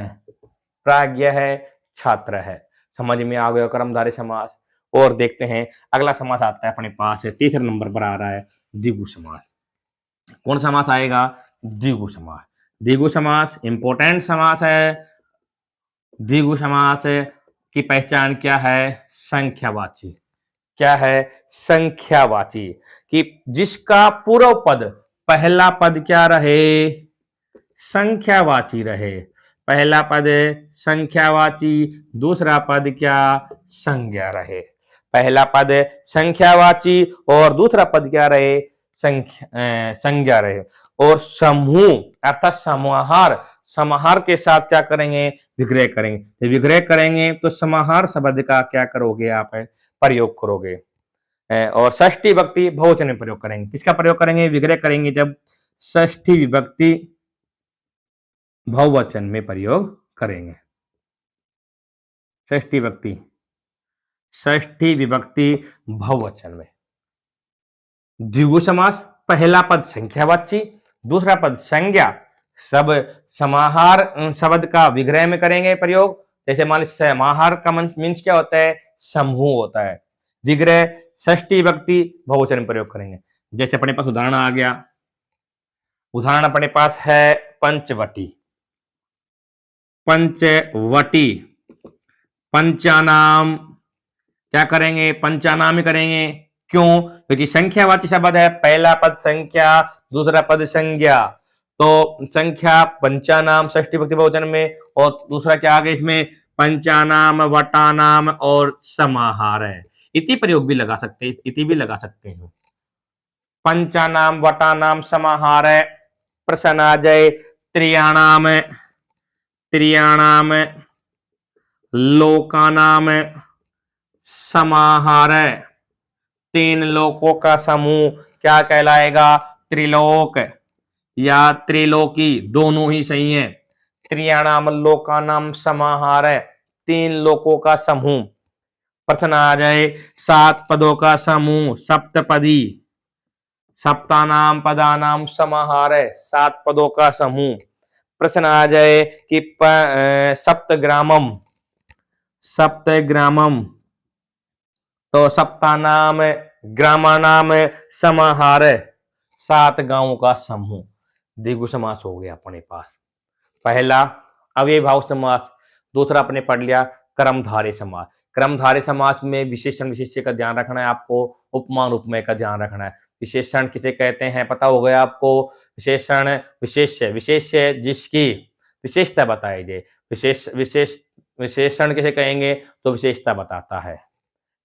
प्राज्ञ है, छात्र है। समझ में आ गया कर्मधारय समास। और देखते हैं अगला समास आता है अपने पास, तीसरे नंबर पर आ रहा है द्विगु समास। कौन समास आएगा, द्विगु समास। द्विगु समास इंपॉर्टेंट समास है, द्विगु समास की पहचान क्या है? संख्यावाची। क्या है? संख्यावाची। कि जिसका पूर्व पद, पहला पद क्या रहे? संख्यावाची रहे। पहला पद संख्यावाची, दूसरा पद क्या? संज्ञा रहे। पहला पद संख्यावाची और दूसरा पद क्या रहे? संज्ञा रहे। और समूह अर्थात समाहार, समाहार के साथ क्या करेंगे? विग्रह करेंगे। तो विग्रह करेंगे तो समाहार शब्द का क्या करोगे आप? प्रयोग करोगे। और षष्ठी विभक्ति बहुवचन में प्रयोग करेंगे। किसका प्रयोग करेंगे? विग्रह करेंगे जब षष्ठी विभक्ति बहुवचन में प्रयोग करेंगे। षष्ठी विभक्ति, षष्ठी विभक्ति बहुवचन में। द्विगु समास, पहला पद संख्यावाची, दूसरा पद संज्ञा, सब समाहार शब्द का विग्रह में करेंगे प्रयोग। जैसे मान लीजिए समाहार का मीन्स क्या होता है? समूह होता है। विग्रह षष्ठी विभक्ति बहुवचन में प्रयोग करेंगे। जैसे अपने पास उदाहरण आ गया, उदाहरण अपने पास है पंचवटी। पंचवटी, पंचानाम, क्या करेंगे? पंचानाम ही करेंगे। क्यों? क्योंकि संख्यावाची शब्द है, पहला पद संख्या, दूसरा पद संज्ञा। तो संख्या पंचानाम षष्ठी विभक्ति बहुवचन में, और दूसरा क्या आ गया इसमें? पंचानाम, वटानाम और समाहार है। इति प्रयोग भी लगा सकते हैं, इति भी लगा सकते हैं। पंचानाम, वटानाम, समाहार है। प्रश्न आ जाए त्रियाणाम, त्रियाणाम, लोकानाम, समाहार। तीन लोकों का समूह क्या कहलाएगा? त्रिलोक या त्रिलोकी, दोनों ही सही है। त्रियाणाम लोकानाम समाहार, तीन लोकों का समूह। प्रश्न आ जाए सात पदों का समूह सप्तपदी, सप्तानाम पदानाम समाहार, सात पदों का समूह। प्रश्न आ जाए कि सप्तग्रामम, सप्तग्रामम, तो सप्तानाम ग्रामानाम समाहार, सात गांवों का समूह। द्विगु समास हो गया अपने पास। पहला अव्ययभाव समास, दूसरा अपने पढ़ लिया कर्मधारय समास। कर्मधारय समास में विशेषण विशेष्य का ध्यान रखना है आपको, उपमान उपमेय का ध्यान रखना है। विशेषण किसे कहते हैं पता हो गया आपको? विशेषण विशेष्य, विशेष्य जिसकी विशेषता बताई जाए। विशेषण किसे कहेंगे? तो विशेषता बताता है।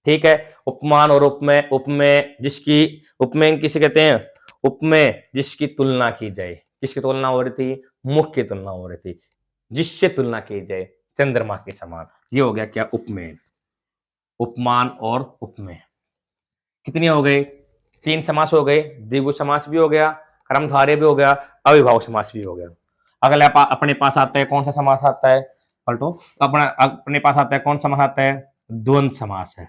ठीक है। उपमान और उपमेय, उपमेय जिसकी, उपमेय किसे कहते हैं? उपमेय जिसकी तुलना की जाए। किसकी तुलना हो रही थी? मुख की तुलना हो रही थी, जिससे तुलना की जाए, चंद्रमा के समान। ये हो गया क्या? उपमेय। उपमान और उपमेय कितने हो गए? तीन समास हो गए। द्विगु समास भी हो गया, कर्मधारय भी हो गया, अविभाव समास भी हो गया। अगला अपने पास आता है कौन सा समास आता है? पलटो। अपने पास आता है कौन समास आता है? द्वंद्व समास है।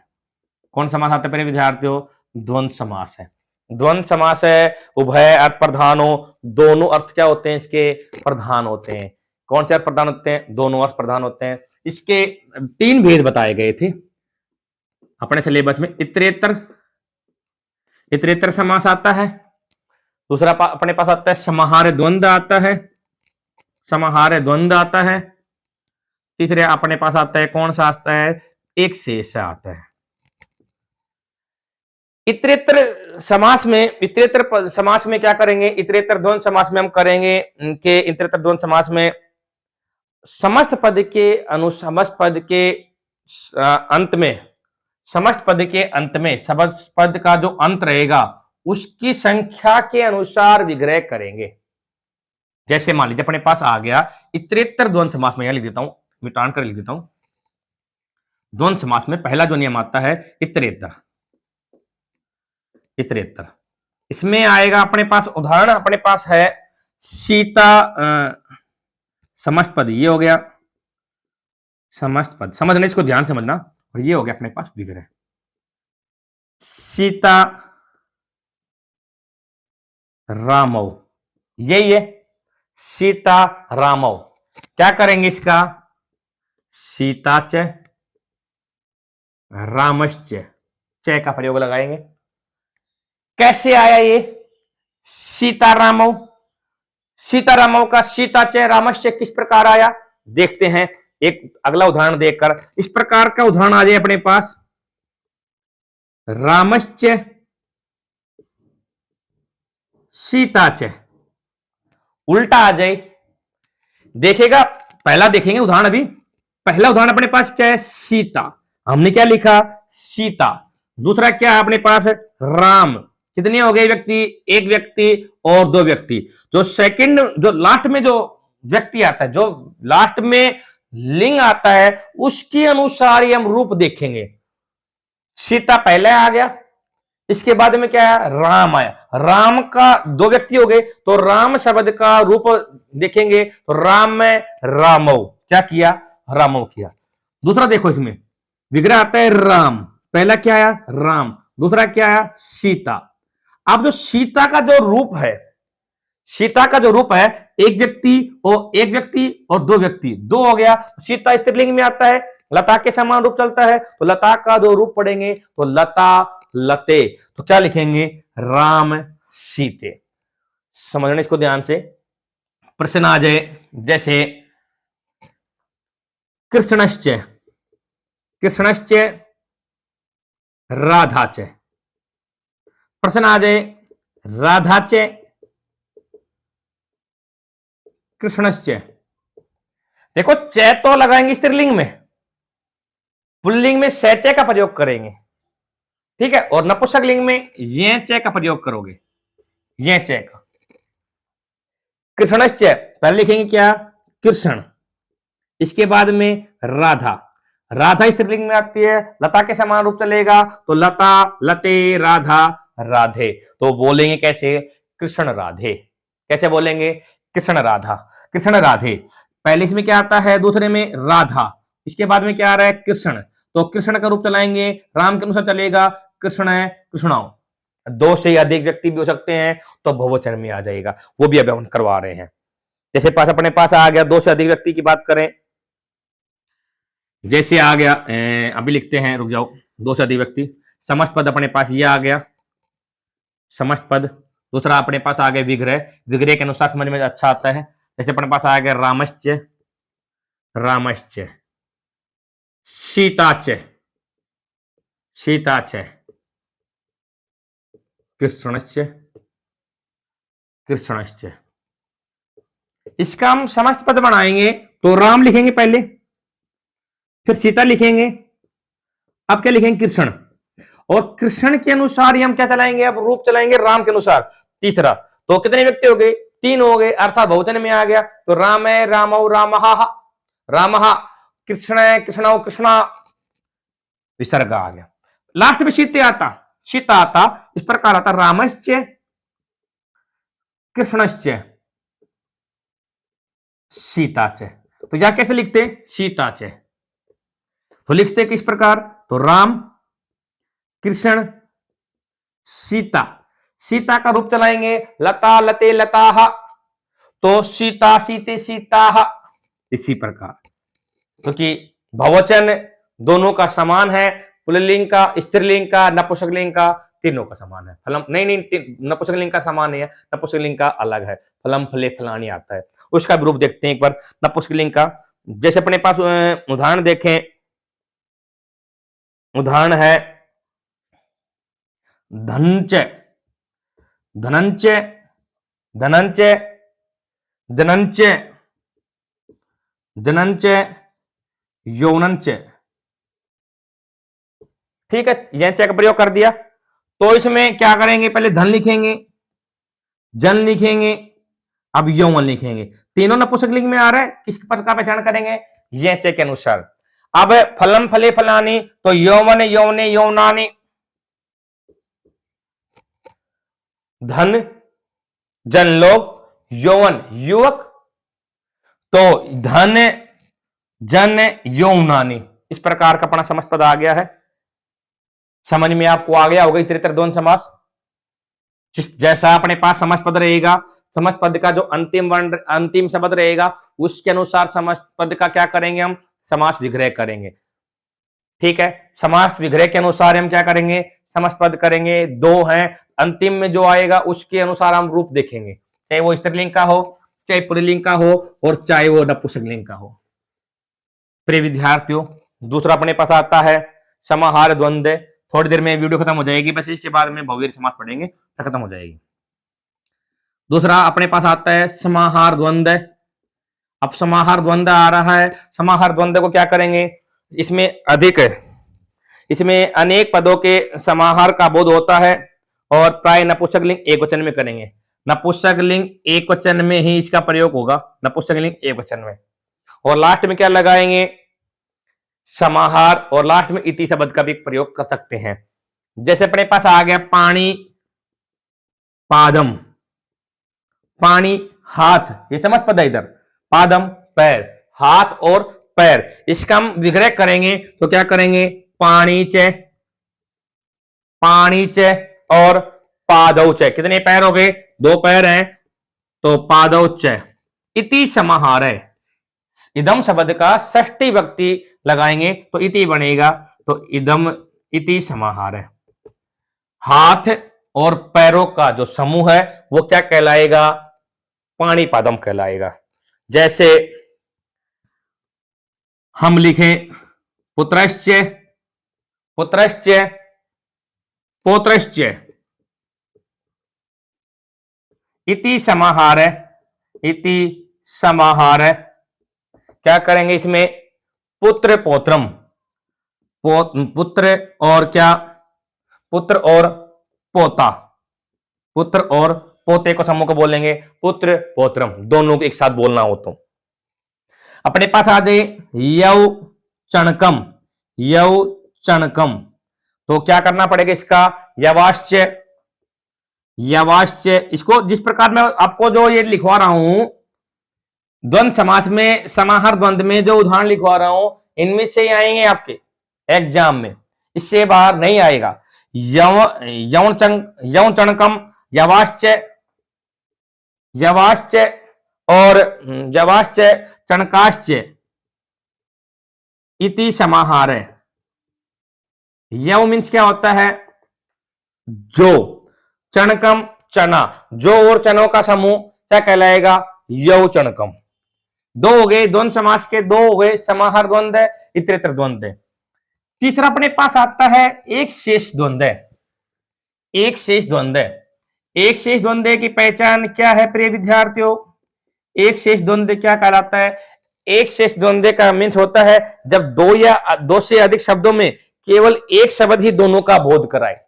कौन समास आता है मेरे विद्यार्थियों? द्वंद्व समास है। द्वंद्व समास है, उभय अर्थ प्रधान हो, दोनों अर्थ क्या होते हैं इसके? प्रधान होते हैं। कौन से अर्थ प्रधान होते हैं? दोनों अर्थ प्रधान होते हैं। इसके तीन भेद बताए गए थे अपने सिलेबस में। इतरेतर, इतरेतर समास आता है। दूसरा अपने पास आता है समाहार द्वंद्व आता है, समाहार द्वंद्व आता है। तीसरे अपने पास आता है कौन सा आता है? एक शेष आता है। इतरेतर समास में, इतरेतर समास में क्या करेंगे? इतरेतर द्वंद्व समास में हम करेंगे कि इतरेतर द्वंद्व समास में समस्त पद के समस्त पद के अंत में, समस्त पद के अंत में समस्त पद का जो अंत रहेगा उसकी संख्या के अनुसार विग्रह करेंगे। जैसे मान लीजिए अपने पास आ गया इतरेतर द्वंद्व समास में, यहां लिख देता हूं, मिटान कर लिख देता हूं। द्वंद्व समास में पहला जो नियम आता है इतरेतर, इतरेतर। इसमें आएगा अपने पास उदाहरण, अपने पास है सीता, समस्त पद, ये हो गया समस्त पद, समझना इसको ध्यान समझना। और ये हो गया अपने पास विग्रह। सीता रामव, यही है सीता रामव। क्या करेंगे इसका? सीता च रामश्च, च का प्रयोग लगाएंगे। कैसे आया ये सीतारामव? सीतारामव का सीता च रामश्च किस प्रकार आया देखते हैं। एक अगला उदाहरण देखकर इस प्रकार का उदाहरण आ जाए अपने पास, रामश्च सीताच, उल्टा आ जाए। देखेगा, पहला देखेंगे उदाहरण अभी। पहला उदाहरण अपने पास क्या है, सीता, हमने क्या लिखा, सीता। दूसरा क्या है अपने पास, राम। कितने हो गए व्यक्ति, एक व्यक्ति और दो व्यक्ति। जो सेकंड, जो लास्ट में जो व्यक्ति आता है, जो लास्ट में लिंग आता है, उसके अनुसार ही हम रूप देखेंगे। सीता पहले आ गया, इसके बाद में क्या है, राम आया। राम का दो व्यक्ति हो गए, तो राम शब्द का रूप देखेंगे तो राम में रामव, क्या किया, रामव किया। दूसरा देखो, इसमें विग्रह आता है राम, पहला क्या आया, राम, दूसरा क्या आया, सीता। अब जो सीता का जो रूप है, सीता का जो रूप है, एक व्यक्ति और दो व्यक्ति, दो हो गया। सीता स्त्रीलिंग में आता है, लता के समान रूप चलता है, तो लता का जो रूप पढ़ेंगे तो लता, लते, तो क्या लिखेंगे, राम सीते। समझना इसको ध्यान से, प्रश्न आ जाए जैसे कृष्णश्च, कृष्णश्च राधाच। प्रश्न आ जाए राधाच कृष्णश्च। देखो, च तो लगाएंगे स्त्रीलिंग में, पुल्लिंग में सैचे का प्रयोग करेंगे, ठीक है, और नपुंसक लिंग में ये च का प्रयोग करोगे, ये च का। कृष्णश्च पहले लिखेंगे क्या, कृष्ण, इसके बाद में राधा, राधा स्त्रीलिंग में आती है, लता के समान रूप चलेगा, तो लता, लते, राधा, राधे। तो बोलेंगे कैसे, कृष्ण राधे। कैसे बोलेंगे, कृष्ण राधा, कृष्ण राधे। पहले इसमें क्या आता है, दूसरे में राधा, इसके बाद में क्या आ रहा है, कृष्ण, तो कृष्ण का रूप चलाएंगे, राम के अनुसार चलेगा, कृष्ण है, कृष्णाओ। दो से अधिक व्यक्ति भी हो सकते हैं तो बहुवचन में आ जाएगा, वो भी अभी हम करवा रहे हैं। जैसे पास अपने पास आ गया, दो से अधिक व्यक्ति की बात करें, जैसे आ गया, अभी लिखते हैं, रुक जाओ, दो से अधिक व्यक्ति, समस्त पद अपने पास ये आ गया, समस्त पद। दूसरा अपने पास आ गया विग्रह, विग्रह के अनुसार समझ में अच्छा आता है। जैसे अपने पास आ गया रामश्च, रामश्च, सीताच, सीताच, कृष्णश्च, कृष्णश्च। इसका हम समस्त पद बनाएंगे तो राम लिखेंगे पहले, फिर सीता लिखेंगे, अब क्या लिखेंगे, कृष्ण, और कृष्ण के अनुसार ही हम क्या चलाएंगे, अब रूप चलाएंगे राम के अनुसार। तीसरा, तो कितने व्यक्ति हो गए, तीन हो गए, अर्थात बहुवचन में आ गया, तो राम है, रामौ, रामहा, रामहा, कृष्ण है, कृष्णौ, कृष्णा, विसर्ग आ गया। लास्ट में सीते आता, सीता आता, इस प्रकार आता, रामश्च, कृष्णश्च, सीताच। तो यहां कैसे लिखते, सीताच, तो लिखते किस प्रकार, तो राम, कृष्ण, सीता, सीता का रूप चलाएंगे, लता, लते, लता, तो सीता, सीते, सीता, इसी प्रकार। क्योंकि तो बहुवचन दोनों का समान है, पुल्लिंग का, स्त्रीलिंग का, नपुंसकलिंग का, तीनों का समान है। फलम नहीं नहीं, नपुंसकलिंग का समान नहीं है, नपुंसकलिंग का अलग है, फलम फले फलानी आता है। उसका भी रूप देखते हैं एक बार नपुंसकलिंग का। जैसे अपने पास उदाहरण देखें, उदाहरण है धनच, धनंच, धनंच, जनंच, जनंच, यौनंच। ठीक है, यह च का प्रयोग कर दिया, तो इसमें क्या करेंगे, पहले धन लिखेंगे, जन लिखेंगे, अब यौवन लिखेंगे। तीनों नपुंसकलिंग में आ रहा है, किस पद का पहचान करेंगे, यह च के अनुसार। अब फलम फले फलानी, तो यौवन, यौने, यौनानी, धन, जन लोग, यौवन युवक, तो धन, जन, यौनानी, इस प्रकार का अपना समस्त पद आ गया है। समझ में आपको आ गया होगा इतरेतर द्वंद्व समास। जैसा अपने पास समस्त पद रहेगा, समस्त पद का जो अंतिम वर्ण, अंतिम शब्द रहेगा, उसके अनुसार समस्त पद का क्या करेंगे, हम समास विग्रह करेंगे। ठीक है, समास विग्रह के अनुसार हम क्या करेंगे, समस्त पद करेंगे, दो हैं, अंतिम में जो आएगा उसके अनुसार हम रूप देखेंगे, चाहे वो स्त्रीलिंग का हो, चाहे पुल्लिंग का हो, और चाहे वो नपुंसकलिंग का हो। प्रिय विद्यार्थियों, दूसरा अपने पास आता है समाहार द्वंद्व। थोड़ी देर में वीडियो खत्म हो जाएगी, बस इसके बाद में बहुव्रीहि समास पढ़ेंगे तो खत्म हो जाएगी। दूसरा अपने पास आता है समाहार द्वंद्व। अब समाहार द्वंद्व आ रहा है, समाहार द्वंद्व को क्या करेंगे, इसमें अधिक है, इसमें अनेक पदों के समाहार का बोध होता है और प्राय नपुंसक लिंग एक वचन में करेंगे। नपुंसक लिंग एक वचन में ही इसका प्रयोग होगा, नपुंसक लिंग एक वचन में। और लास्ट में क्या लगाएंगे, समाहार, और लास्ट में इति शब्द का भी प्रयोग कर सकते हैं। जैसे अपने पास आ गया पानी पादम, पानी हाथ, ये समझ पद है इधर, पादम पैर, हाथ और पैर, इसका हम विग्रह करेंगे तो क्या करेंगे, पानी च, पानी च और पादौ च। कितने पैर हो गए, दो पैर हैं, तो पादौ च इति समाहार है। इदम शब्द का षष्ठी विभक्ति लगाएंगे तो इति बनेगा, तो इदम इति समाहार है। हाथ और पैरों का जो समूह है वो क्या कहलाएगा, पाणिपादम कहलाएगा। जैसे हम लिखें पुत्रश्च, पुत्रश्च, पौत्रश्च, इति समाहार है, इति समाहार है। क्या करेंगे इसमें, पुत्र पौत्रम, पुत्र और क्या, पुत्र और पोता, पुत्र और पोते को समूह को बोलेंगे पुत्र पौत्रम, दोनों को एक साथ बोलना हो तो। अपने पास आ जाए यौ चणकम, यौ चणकम, तो क्या करना पड़ेगा इसका, यवाश्च, यवाश्च, इसको जिस प्रकार मैं आपको जो ये लिखवा रहा हूं द्वंद्व समास में, समाहार द्वंद्व में जो उदाहरण लिखवा रहा हूं, इनमें से ही आएंगे आपके एग्जाम में, इससे बाहर नहीं आएगा। यौन चणकम, यवाश्च, यवाश्च और यवाश्च चणकाश्च इति समाहार है। यव मीन्स क्या होता है, जो, चणकम चना, जो और चनों का समूह क्या कहलाएगा, यौ चणकम। दो हो गए द्वंद्व समास के, दो हो गए समाहार द्वंद्व, इतरेतर द्वंद्व। तीसरा अपने पास आता है एक शेष द्वंद्व। एक शेष द्वंद्व, एक शेष द्वंद्व की पहचान क्या है प्रिय विद्यार्थियों, एक शेष द्वंद्व क्या कहलाता है, एक शेष द्वंद्व का मीन्स होता है जब दो या दो से अधिक शब्दों में केवल एक शब्द ही दोनों का बोध कराए,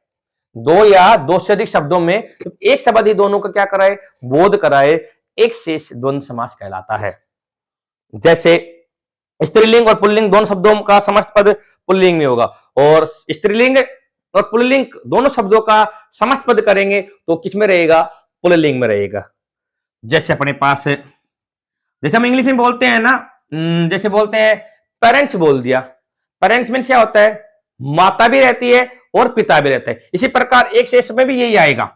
दो या दो से अधिक शब्दों में एक शब्द ही दोनों का क्या कराए, बोध कराए, एक शेष द्वंद्व समास कहलाता है। जैसे स्त्रीलिंग और पुल्लिंग दोनों शब्दों का समस्त पद पुल्लिंग में होगा, और स्त्रीलिंग और पुल्लिंग दोनों शब्दों का समस्त पद करेंगे तो किसमें रहेगा, पुल्लिंग में रहेगा। जैसे अपने पास, जैसे हम इंग्लिश में बोलते हैं ना, जैसे बोलते हैं पेरेंट्स बोल दिया, पेरेंट्स मीन्स क्या होता है, माता भी रहती है और पिता भी रहता है। इसी प्रकार एक शेष में भी यही आएगा,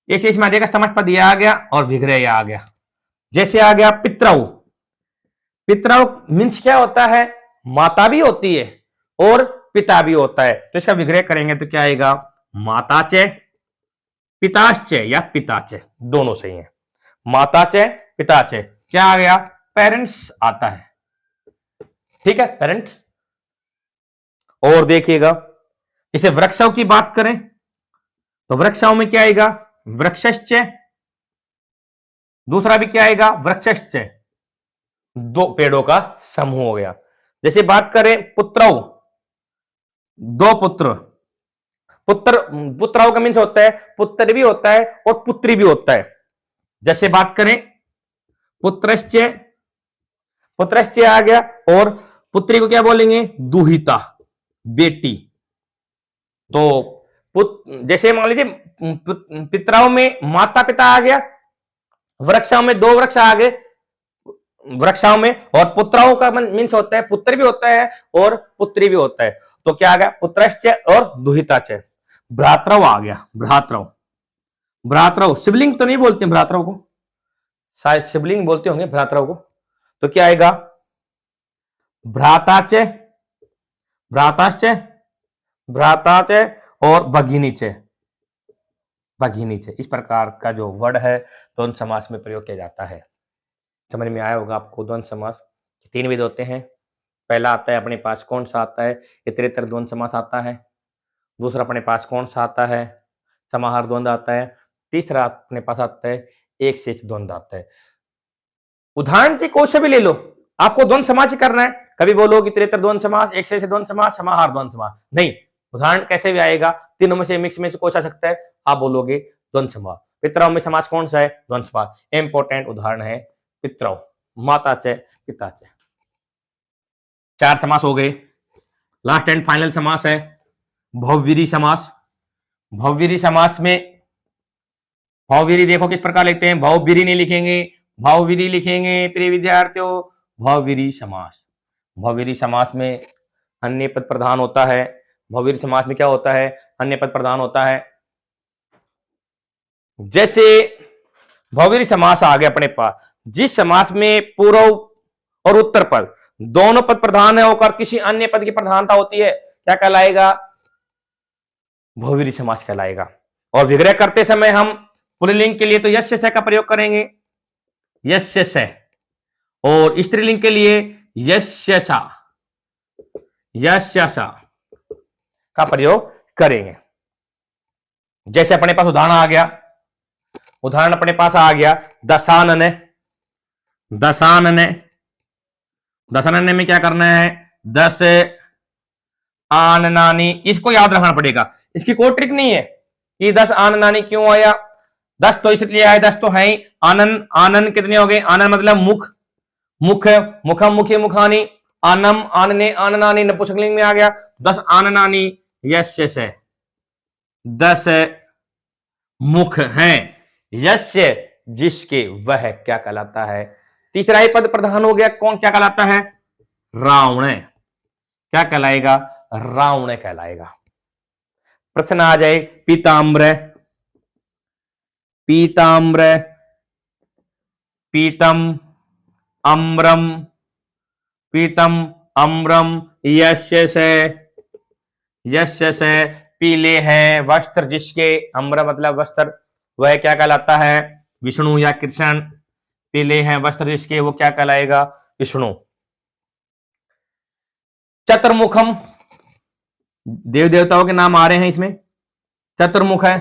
एक शेष में आ जाएगा समस्त पद यह आ गया और विग्रह यह आ गया। जैसे आ गया पितरौ, पितरौ मीन्स क्या होता है, माता भी होती है और पिता भी होता है, तो इसका विग्रह करेंगे तो क्या आएगा, माताचे पिताश्चे या पिताचे, दोनों सही है, माताचे पिताचे। क्या आ गया, पेरेंट्स आता है, ठीक है, पेरेंट्स। और देखिएगा जैसे वृक्षों की बात करें तो वृक्षों में क्या आएगा, वृक्षश्च, दूसरा भी क्या आएगा, वृक्षश्च, दो पेड़ों का समूह हो गया। जैसे बात करें पुत्रौ, दो पुत्र, पुत्र, पुत्रौ का मीन्स होता है पुत्र भी होता है और पुत्री भी होता है। जैसे बात करें पुत्रश्च, पुत्रश्च आ गया, और पुत्री को क्या बोलेंगे, दुहिता, बेटी। तो जैसे मान लीजिए पितराओं में माता पिता आ गया, वृक्षाओं में दो वृक्ष आ गए, वृक्षाओं में, और पुत्राओं का मीन्स होता है पुत्र भी होता है और पुत्री भी होता है, तो क्या आ गया, पुत्रश्च और दुहिताच। भ्रातरौ आ गया, भ्रातरौ, भ्रातरौ शिवलिंग तो नहीं बोलते भ्रातरौ को, शायद शिवलिंग बोलते होंगे भ्रातरौ को, तो क्या आएगा, भ्राताच, भ्राताश्च, भ्राताच और भगिनीच, भगिनीच। इस प्रकार का जो वर्ड है द्वंद्व समास में प्रयोग किया जाता है। समझ में आया होगा आपको, द्वंद्व समास तीन विध होते हैं, पहला आता है अपने पास कौन सा आता है, इतरेतर द्वंद्व समास आता है। दूसरा अपने पास कौन सा आता है, समाहार द्वंद्व आता है। तीसरा अपने पास आता है एक शेष द्वंद्व आता है। उदाहरण से कोई सा भी ले लो, आपको द्वंद्व समास ही करना है। कभी बोलोगे इतरेतर द्वंद्व समास, एक शेष द्वंद्व समास, समाहार द्वंद्व समास, नहीं, उदाहरण कैसे भी आएगा, तीनों में से मिक्स में से कोई सा सकता है, आप बोलोगे द्वंद्व समास। पितरों में समास कौन सा है, द्वंद्व समास। इंपॉर्टेंट उदाहरण है पितरों, माता च पिता च। 4 समास हो गए। लास्ट एंड फाइनल समास है बहुव्रीहि समास। बहुव्रीहि समास में बहुव्रीहि देखो किस प्रकार लिखते हैं, बहुव्रीहि नहीं लिखेंगे, बहुव्रीहि लिखेंगे प्रिय विद्यार्थियों, बहुव्रीहि समास। बहुव्रीहि समास में अन्य पद प्रधान होता है। बहुव्रीहि समास में क्या होता है, अन्य पद प्रधान होता है। जैसे बहुव्रीहि समास आ गया अपने पास, जिस समास में पूर्व और उत्तर पद दोनों पद प्रधान है होकर किसी अन्य पद की प्रधानता होती है, क्या कहलाएगा, बहुव्रीहि समास कहलाएगा। और विग्रह करते समय हम पुल्लिंग के लिए तो यस्य स का प्रयोग करेंगे, यस्य स, और स्त्रीलिंग के लिए यस्य सा, यस्य सा का प्रयोग करेंगे। जैसे अपने पास उदाहरण आ गया, उदाहरण अपने पास आ गया दशानन। दशानन, दशानन में क्या करना है, 10 आननानी, इसको याद रखना पड़ेगा, इसकी कोई ट्रिक नहीं है कि 10 आननानी क्यों आया। 10 तो इसलिए आया, 10 तो है ही। आनन, आनन कितने हो गए, आनन मतलब मुख, मुख, मुखम मुखे मुखानी, आनम आनने आननानी नपुंसकलिंग में आ गया। 10 आननानी यस्य से, 10 मुख हैं, यस्य जिसके, वह क्या कहलाता है। तीसरा ही पद प्रधान हो गया, कौन क्या कहलाता है, रावण। क्या कहलाएगा, रावण कहलाएगा। प्रश्न आ जाए पीताम्र, पीताम्र, पीतम अम्रम, पीतम अम्रम यस्य से, यस्य से पीले हैं वस्त्र जिसके, अम्र मतलब वस्त्र, वह क्या कहलाता है, विष्णु या कृष्ण। पीले हैं वस्त्र जिसके, वो क्या कहलाएगा, विष्णु। चतुर्मुखम, देव देवताओं के नाम आ रहे हैं इसमें। चतुर्मुख है,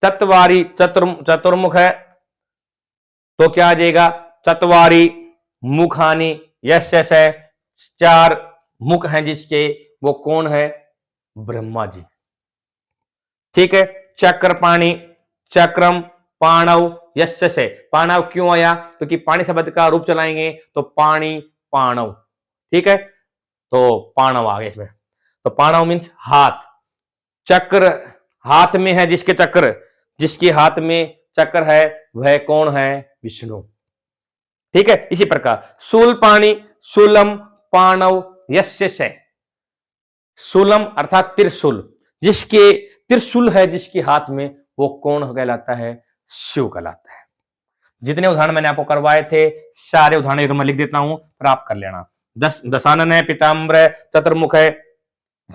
चतवारी, चतुर्मुख है तो क्या आ जाएगा, चतवारी मुखानी यस्य से, 4 मुख हैं जिसके, वो कौन है, ब्रह्मा जी। ठीक है। चक्रपाणी, चक्रम पाणव यस्य से, पाणव क्यों आया, क्योंकि पानी शब्द का रूप चलाएंगे तो पानी पाणव। ठीक है, तो पाणव आ गया इसमें। तो पाणव मीन्स हाथ, चक्र हाथ में है जिसके, चक्र जिसके हाथ में चक्र है वह कौन है, विष्णु। ठीक है, इसी प्रकार शूल पाणी, शूलम पाणव यस्य से, शूलम अर्थात त्रिशूल, जिसके त्रिशूल है जिसके हाथ में, वो कौन कहलाता है, शिव कहलाता है। जितने उदाहरण मैंने आपको करवाए थे सारे उदाहरण मैं लिख देता हूं, प्राप्त कर लेना। दशानन है, पीताम्बर, चतुर्मुख है,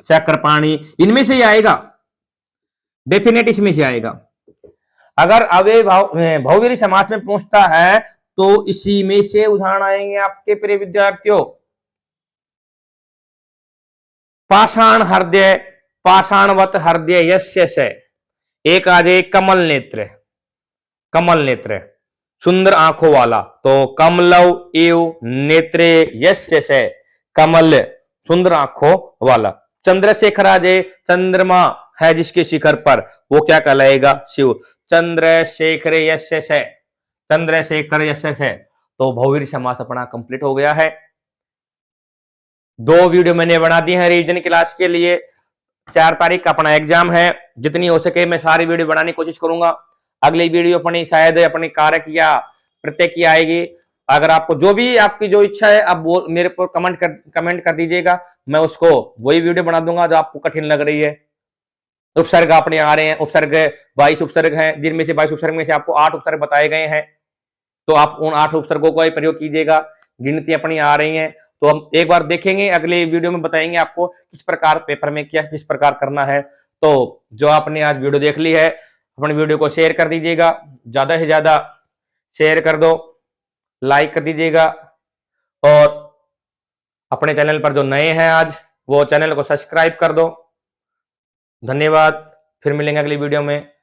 चक्रपाणी, इनमें से ही आएगा, डेफिनेट इसमें से आएगा। अगर अव्यय बहुव्रीहि समास में पूछता है तो इसी में से उदाहरण आएंगे आपके प्रिय विद्यार्थियों। पाषाण हृदय, पाषाणवत हृदय यस्य से, एक आ जाए कमल नेत्र, कमल नेत्र सुंदर आंखों वाला, तो कमलव एव नेत्रे यस्य से, कमल सुंदर आंखों वाला। चंद्रशेखर आ जाए, चंद्रमा है जिसके शिखर पर, वो क्या कहलाएगा, शिव। चंद्रशेखर यस्य से, चंद्रशेखर यस्य से। तो बहुव्रीहि समास अपना कंप्लीट हो गया है। 2 वीडियो मैंने बना दी है रिवीजन क्लास के लिए। 4 तारीख का अपना एग्जाम है, जितनी हो सके मैं सारी वीडियो बनाने की कोशिश करूंगा। अगली वीडियो अपनी शायद अपनी कारक या प्रत्यय की आएगी। अगर आपको जो भी आपकी जो इच्छा है आप वो मेरे पर कमेंट कर दीजिएगा, मैं उसको वही वीडियो बना दूंगा जो आपको कठिन लग रही है। उपसर्ग अपने आ रहे हैं, उपसर्ग 22 उपसर्ग हैं, जिनमें से 22 उपसर्ग में से आपको 8 उपसर्ग बताए गए हैं, तो आप उन 8 उपसर्गों का प्रयोग कीजिएगा। गिनती अपनी आ रही है, तो हम एक बार देखेंगे, अगले वीडियो में बताएंगे आपको किस प्रकार पेपर में क्या किस प्रकार करना है। तो जो आपने आज वीडियो देख ली है, अपनी वीडियो को शेयर कर दीजिएगा, ज्यादा से ज्यादा शेयर कर दो, लाइक कर दीजिएगा, और अपने चैनल पर जो नए हैं आज, वो चैनल को सब्सक्राइब कर दो। धन्यवाद। फिर मिलेंगे अगली वीडियो में।